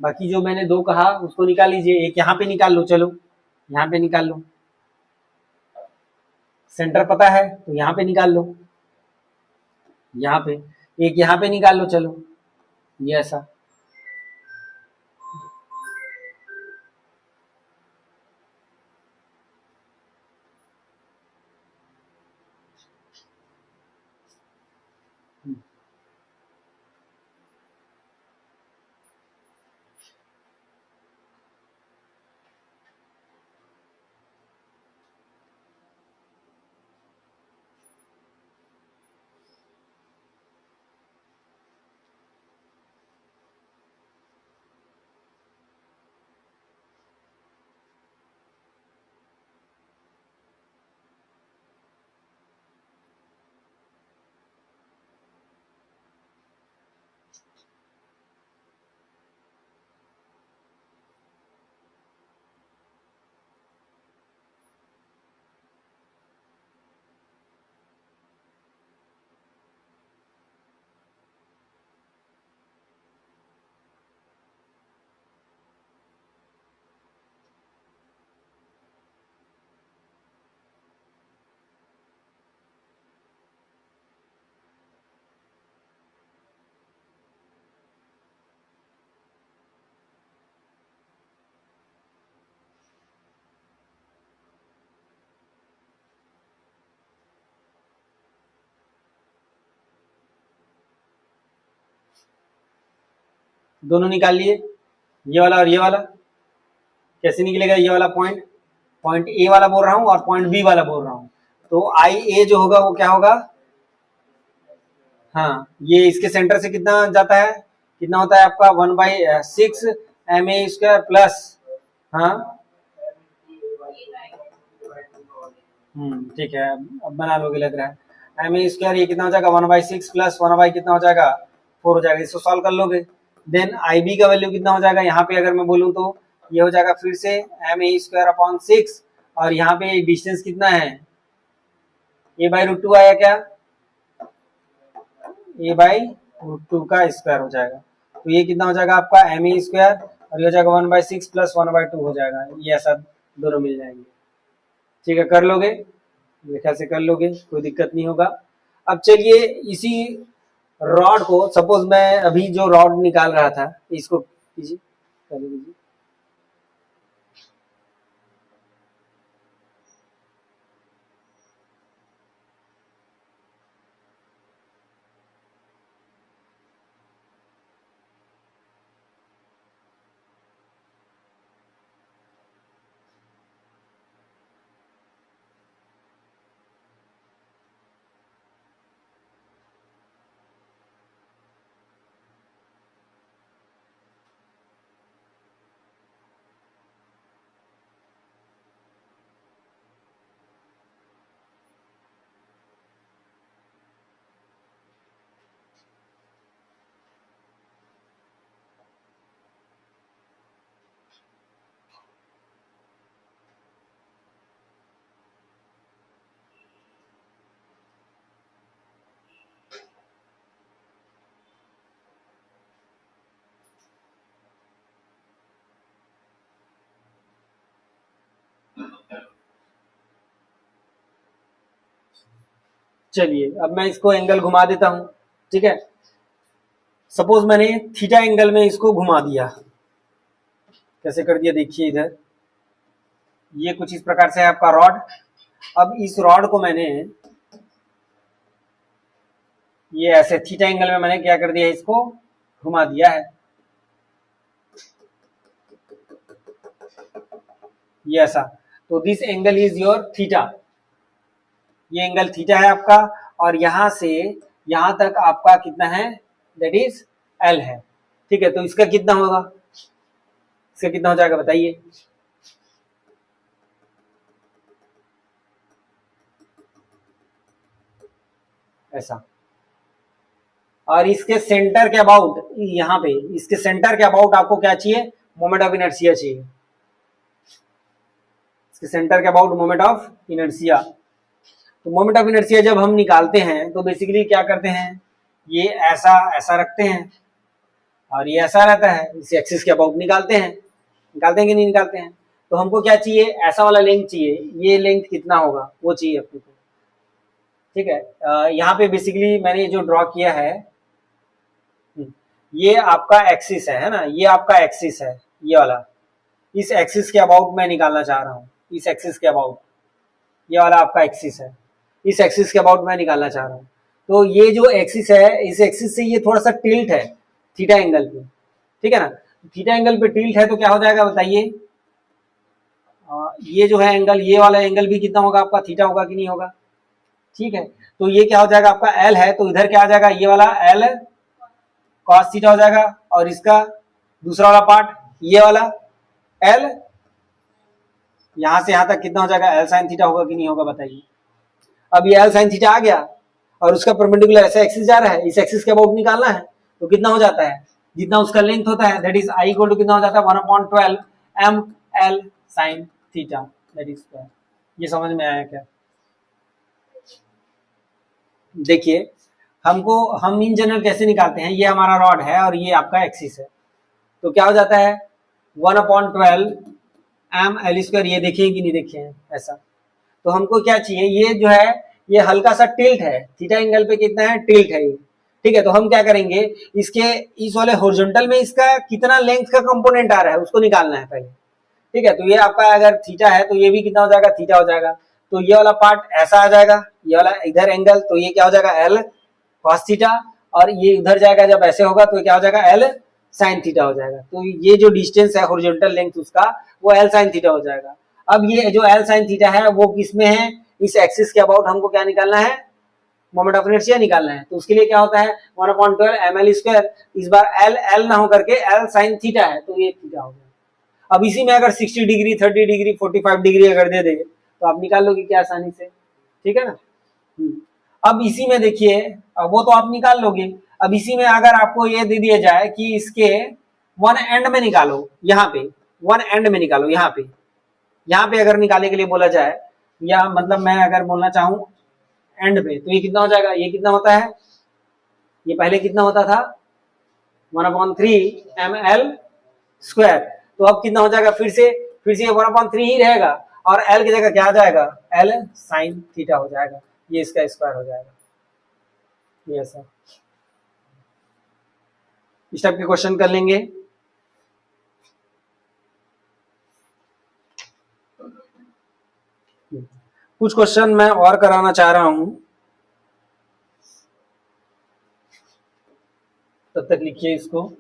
बाकी जो मैंने दो कहा उसको निकाल लीजिए। एक यहाँ पे निकाल लो, चलो यहाँ पे निकाल लो। सेंटर पता है तो यहाँ पे निकाल लो, यहाँ पे। एक यहाँ पे निकाल लो, चलो ये ऐसा। दोनों निकाल लिए, ये वाला और ये वाला। कैसे निकलेगा ये वाला पॉइंट? पॉइंट ए वाला बोल रहा हूँ और पॉइंट बी वाला बोल रहा हूँ, तो आई ए जो होगा वो क्या होगा? हाँ, ये इसके सेंटर से कितना जाता है, कितना होता है आपका 1/6 ma² प्लस, हाँ ठीक है, अब बना लोगे लग रहा है। ma², ये कितना हो जाएगा 1/6 प्लस 1 कितना हो जाएगा 4 हो जाएगा, इसको सॉल्व कर लोगे। देन आई बी का वैल्यू कितना हो जाएगा, यहाँ पे अगर मैं बोलूँ तो ये हो जाएगा फिर से ma²/6, और यहाँ पे डिस्टेंस कितना है, a/√2 आया क्या, a/√2 का स्क्वायर हो जाएगा। तो ये कितना हो जाएगा आपका ma², और ये हो जाएगा 1/6 प्लस 1/2 हो जाएगा, ये ऐसा दोनों मिल जाएंगे। ठीक है, कर लोगे, मेरे ख्याल से कर लोगे, कोई दिक्कत नहीं होगा। अब चलिए इसी रॉड को, सपोज मैं अभी जो रॉड निकाल रहा था इसको कीजिए, चालू कीजिए। चलिए अब मैं इसको एंगल घुमा देता हूं, ठीक है। सपोज मैंने थीटा एंगल में इसको घुमा दिया, कैसे कर दिया देखिए इधर, ये कुछ इस प्रकार से है आपका रॉड। अब इस रॉड को मैंने ये ऐसे थीटा एंगल में मैंने क्या कर दिया, इसको घुमा दिया है, ये ऐसा। तो this angle is your theta, ये एंगल थीटा है आपका, और यहां से यहां तक आपका कितना है, दैट इज एल है। ठीक है, तो इसका कितना होगा, इसका कितना हो जाएगा बताइए। ऐसा, और इसके सेंटर के अबाउट, यहाँ पे इसके सेंटर के अबाउट आपको क्या चाहिए, मोमेंट ऑफ इनर्शिया चाहिए, इसके सेंटर के अबाउट मोमेंट ऑफ इनर्शिया। तो मोमेंट ऑफ इनर्शिया जब हम निकालते हैं तो बेसिकली क्या करते हैं, ये ऐसा ऐसा रखते हैं और ये ऐसा रहता है, इस एक्सिस के अबाउट निकालते हैं, निकालते हैं कि नहीं निकालते हैं। तो हमको क्या चाहिए, ऐसा वाला लेंथ चाहिए, ये लेंथ कितना होगा वो चाहिए अपने को। ठीक है, यहाँ पे बेसिकली मैंने जो ड्रॉ किया है, ये आपका एक्सिस है ना, ये आपका एक्सिस है, ये वाला, इस एक्सिस के अबाउट मैं निकालना चाह रहा हूँ, इस एक्सिस के अबाउट, ये वाला आपका एक्सिस है, इस एक्सिस के अबाउट मैं निकालना चाह रहा हूँ। तो ये जो एक्सिस है, इस एक्सिस से ये थोड़ा सा टिल्ट है थीटा एंगल पे, ठीक है ना। थीटा एंगल पे टिल्ट है तो क्या हो जाएगा बताइए, ये जो है एंगल, ये वाला एंगल भी कितना होगा आपका, थीटा होगा कि नहीं होगा, ठीक है। तो ये क्या हो जाएगा आपका एल है, तो इधर क्या आ जाएगा, ये वाला एल कॉस थीटा हो जाएगा, और इसका दूसरा वाला पार्ट ये वाला एल, यहां से यहां तक कितना हो जाएगा, एल साइन थीटा होगा कि नहीं होगा बताइए। अब ये एल साइन थीटा आ गया और उसका परपेंडिकुलर ऐसा एक्सिस जा रहा है, इस एक्सिस के अबाउट निकालना है, तो कितना हो जाता है, जितना उसका लेंथ होता है, that is I equal to कितना हो जाता है 1/12 m l sine theta, that is square. ये समझ में आया क्या? देखिए हम इन जनरल कैसे निकालते हैं, ये हमारा रॉड है और ये आपका एक्सिस है, तो क्या हो जाता है 1/12 एम एल स्क्वायर, ये देखिए कि नहीं देखे हैं ऐसा। तो हमको क्या चाहिए, ये जो है ये हल्का सा टिल्ट है, थीटा एंगल पे कितना है, टिल्ट है ये, ठीक है। तो हम क्या करेंगे, इसके इस वाले हॉरिजॉन्टल में इसका कितना लेंथ का कंपोनेंट आ रहा है उसको निकालना है पहले, ठीक है। तो ये आपका अगर थीटा है तो ये भी कितना हो जाएगा, थीटा हो जाएगा। तो ये वाला पार्ट ऐसा आ जाएगा, ये वाला इधर एंगल, तो ये क्या हो जाएगा एल कॉस थीटा, और ये उधर जाएगा, जब ऐसे होगा तो क्या हो जाएगा एल साइन थीटा हो जाएगा। तो ये जो डिस्टेंस है हॉरिजॉन्टल लेंथ उसका, वो एल साइन थीटा हो जाएगा। अब ये जो एल साइन थीटा है वो किसमें है, इस एक्सिस के अबाउट हमको क्या निकालना है, मोमेंट ऑफ इनर्शिया निकालना है। तो उसके लिए क्या होता है 1/12 एम एल स्क्वायर, इस बार एल एल ना होकर के एल साइन थीटा है, तो ये थीटा हो गया। अब इसी में अगर 60 डिग्री 30 डिग्री 45 डिग्री अगर दे देंगे तो आप निकाल लोगे क्या आसानी से, ठीक है ना। अब इसी में देखिए, वो तो आप निकाल लोगे। अब इसी में अगर आपको ये दे दिया जाए कि इसके वन एंड में निकालो, यहाँ पे वन एंड में निकालो, यहाँ पे अगर निकालने के लिए बोला जाए, या मतलब मैं अगर बोलना चाहूं एंड पे, तो ये कितना हो जाएगा, ये कितना होता है, ये पहले कितना होता था 1/3 एम एल स्क्वायर, तो अब कितना हो जाएगा, फिर से ये 1/3 ही रहेगा, और एल की जगह क्या आ जाएगा, एल साइन थीटा हो जाएगा, ये इसका स्क्वायर हो जाएगा। ये ऐसा इस टाइप के क्वेश्चन कर लेंगे। कुछ क्वेश्चन मैं और कराना चाह रहा हूं, तब तक लिखिए इसको।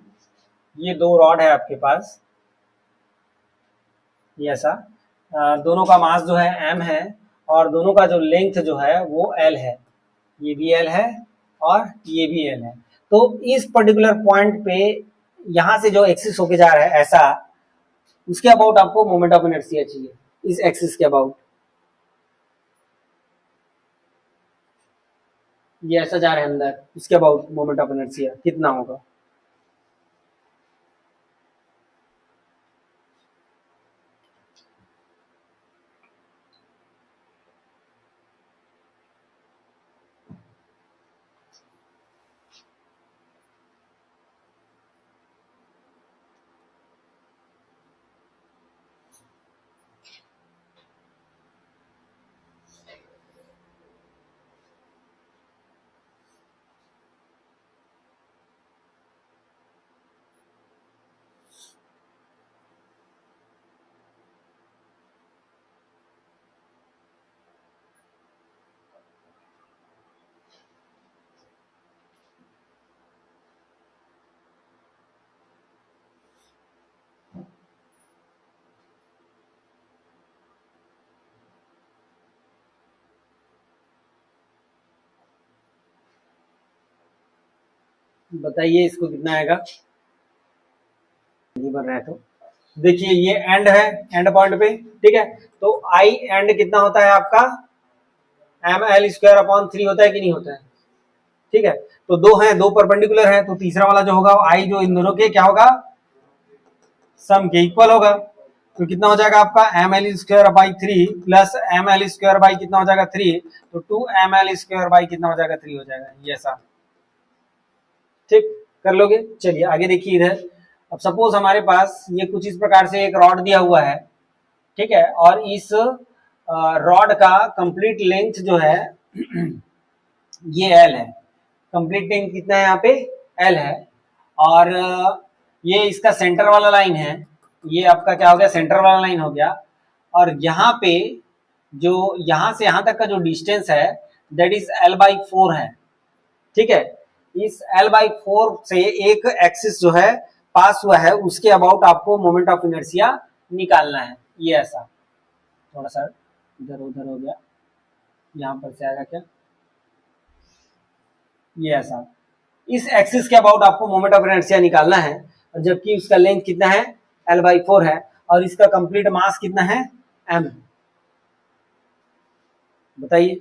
ये दो रॉड है आपके पास, ये ऐसा, दोनों का मास जो है m है, और दोनों का जो लेंथ जो है वो l है, ये भी l है और ये भी l है। तो इस पर्टिकुलर पॉइंट पे यहां से जो एक्सिस होके जा रहा है ऐसा, उसके अबाउट आपको मोमेंट ऑफ इनर्शिया चाहिए, इस एक्सिस के अबाउट। ये ऐसा जा रहा है अंदर, उसके अबाउट मोमेंट ऑफ इनर्शिया कितना होगा। बताइए इसको कितना आएगा, नहीं बन रहा है तो देखिए, ये एंड है, एंड पॉइंट पे, ठीक है। तो आई एंड कितना होता है आपका एम एल स्क्वायर अपॉन 3 होता है कि नहीं होता है, ठीक है। तो दो हैं, दो परपेंडिकुलर है, तो तीसरा वाला जो होगा आई जो इन दोनों के क्या होगा, सम के इक्वल होगा। तो कितना हो जाएगा आपका m l square by 3 plus m l square by कितना हो जाएगा 3, तो 2 एम एल स्क्वायर बाई कितना हो जाएगा 3 हो जाएगा, ये ऐसा, ठीक कर लोगे। चलिए आगे देखिए इधर। अब सपोज हमारे पास ये कुछ इस प्रकार से एक रॉड दिया हुआ है, ठीक है, और इस रॉड का कंप्लीट लेंथ जो है ये एल है, कंप्लीट लेंथ कितना है यहाँ पे एल है, और ये इसका सेंटर वाला लाइन है, ये आपका क्या हो गया सेंटर वाला लाइन हो गया, और यहाँ पे जो यहाँ से यहाँ तक का जो डिस्टेंस है दैट इज L/4 है, ठीक है, इस L/4 से एक एक्सिस जो है पास हुआ है उसके अबाउट आपको मोमेंट ऑफ इनर्शिया निकालना है। ये ऐसा थोड़ा सा इधर उधर हो गया, यहां पर से आएगा क्या, ये ऐसा, इस एक्सिस के अबाउट आपको मोमेंट ऑफ इनर्शिया निकालना है, और जबकि उसका लेंथ कितना है L/4 है और इसका कंप्लीट मास कितना है m, बताइए।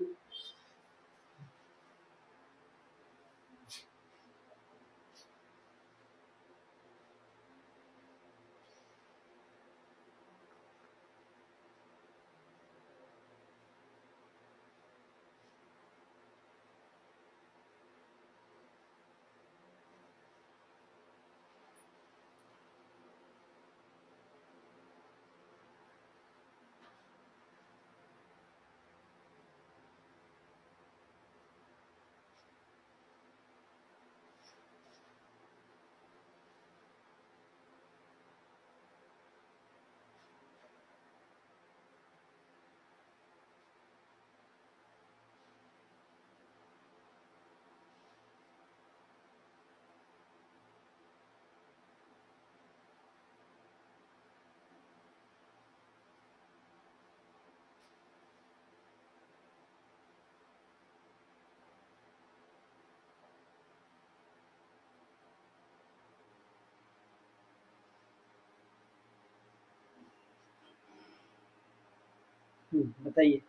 बताइए,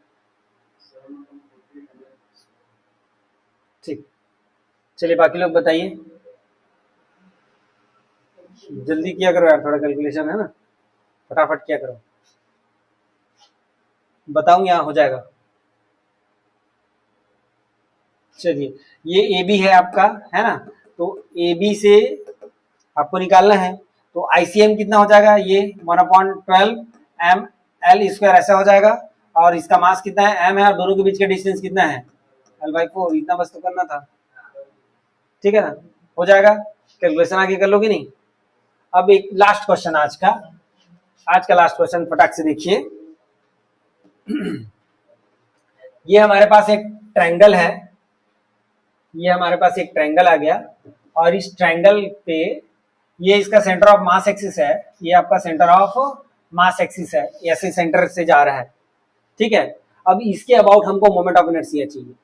ठीक, चलिए बाकी लोग बताइए, जल्दी किया करो यार, थोड़ा कैलकुलेशन है ना, फटाफट किया करो, बताऊंगा यहाँ हो जाएगा। चलिए, ये ए बी है आपका, है ना, तो ए बी से आपको निकालना है, तो आईसीएम कितना हो जाएगा, ये 1/12 एम एल स्क्वायर ऐसा हो जाएगा, और इसका मास कितना है m है, और दोनों के बीच का डिस्टेंस कितना है L/4, इतना बस तो करना था, ठीक है ना, हो जाएगा। कैलकुलेशन आगे कर लो कि नहीं। अब एक लास्ट क्वेश्चन आज का लास्ट क्वेश्चन फटाक से देखिए। ये हमारे पास एक ट्रायंगल है, ये हमारे पास एक ट्रायंगल आ गया, और इस ट्रायंगल पे ये इसका सेंटर ऑफ मास एक्सिस है, ये आपका सेंटर ऑफ मास एक्सिस है, ऐसे सेंटर से जा रहा है, ठीक है। अब इसके अबाउट हमको मोमेंट ऑफ इनर्शिया चाहिए,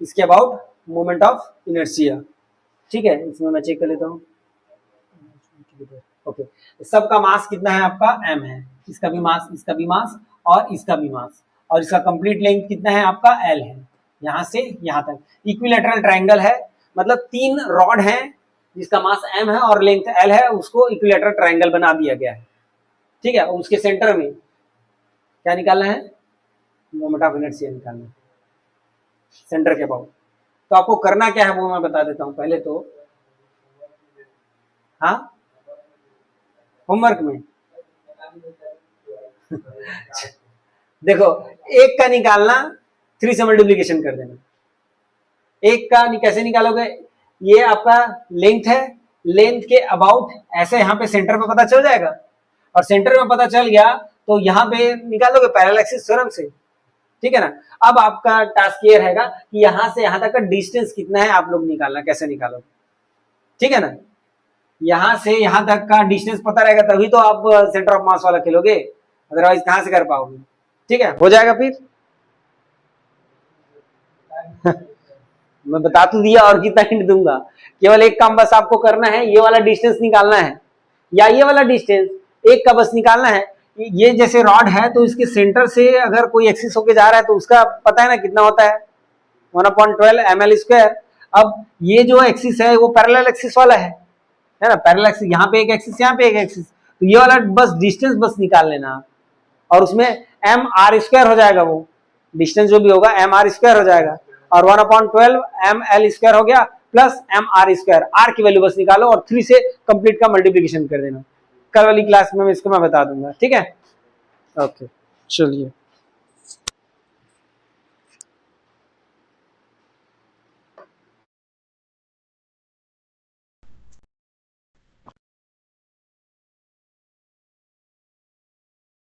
इसके अबाउट मोमेंट ऑफ इनर्शिया, ठीक है। इसमें मैं चेक कर लेता हूँ, ओके, सबका मास कितना है आपका m है, इसका भी मास, इसका भी मास, और इसका भी मास, और इसका कंप्लीट लेंथ कितना है आपका l है, यहां से यहां तक। इक्विलैटरल ट्रायंगल है, मतलब 3 रॉड हैं जिसका मास m है और लेंथ l है, उसको इक्विलैटरल ट्रायंगल बना दिया गया है, ठीक है। उसके सेंटर में क्या निकालना है, मोमेंट ऑफ इनर्शिया निकालना है सेंटर के अबाउट। तो आपको करना क्या है वो मैं बता देता हूं पहले तो, हाँ होमवर्क में देखो, एक का निकालना 3 से मल्टीप्लीकेशन कर देना, एक का कैसे निकालोगे, ये आपका लेंथ है, लेंथ के अबाउट ऐसे यहाँ पे सेंटर पे पता चल जाएगा, और सेंटर में पता चल गया तो यहाँ पे निकालोगे पैरेलल एक्सिस थ्योरम से, ठीक है ना। अब आपका टास्क ये रहेगा कि यहाँ से यहाँ तक का डिस्टेंस कितना है आप लोग निकालना, कैसे निकालोगे, ठीक है ना। यहाँ से यहाँ तक का डिस्टेंस पता रहेगा तभी तो आप सेंटर ऑफ मास वाला खेलोगे, अदरवाइज कहाँ से कर पाओगे, ठीक है। हो जाएगा फिर मैं बता तो दिया, और कितना हिंट दूंगा, केवल एक काम बस आपको करना है, ये वाला डिस्टेंस निकालना है, या ये वाला डिस्टेंस एक का बस निकालना है। ये जैसे रॉड है तो इसके सेंटर से अगर कोई एक्सिस होके जा रहा है तो उसका पता है ना कितना होता है 1/12 ml²। अब ये जो एक्सिस है वो पैरेलल एक्सिस वाला है ना, पैरेलल एक्सिस, यहाँ पे एक एक्सिस, यहाँ पे एक एक्सिस, तो ये वाला बस डिस्टेंस बस निकाल लेना, और उसमें mr² हो जाएगा, वो डिस्टेंस जो भी होगा mr² हो जाएगा, और 1/12 ml² हो गया प्लस mr², r की वैल्यू बस निकालो और 3 से कंप्लीट का मल्टीप्लीकेशन कर देना। कल वाली क्लास में इसको मैं बता दूंगा, ठीक है, ओके चलिए।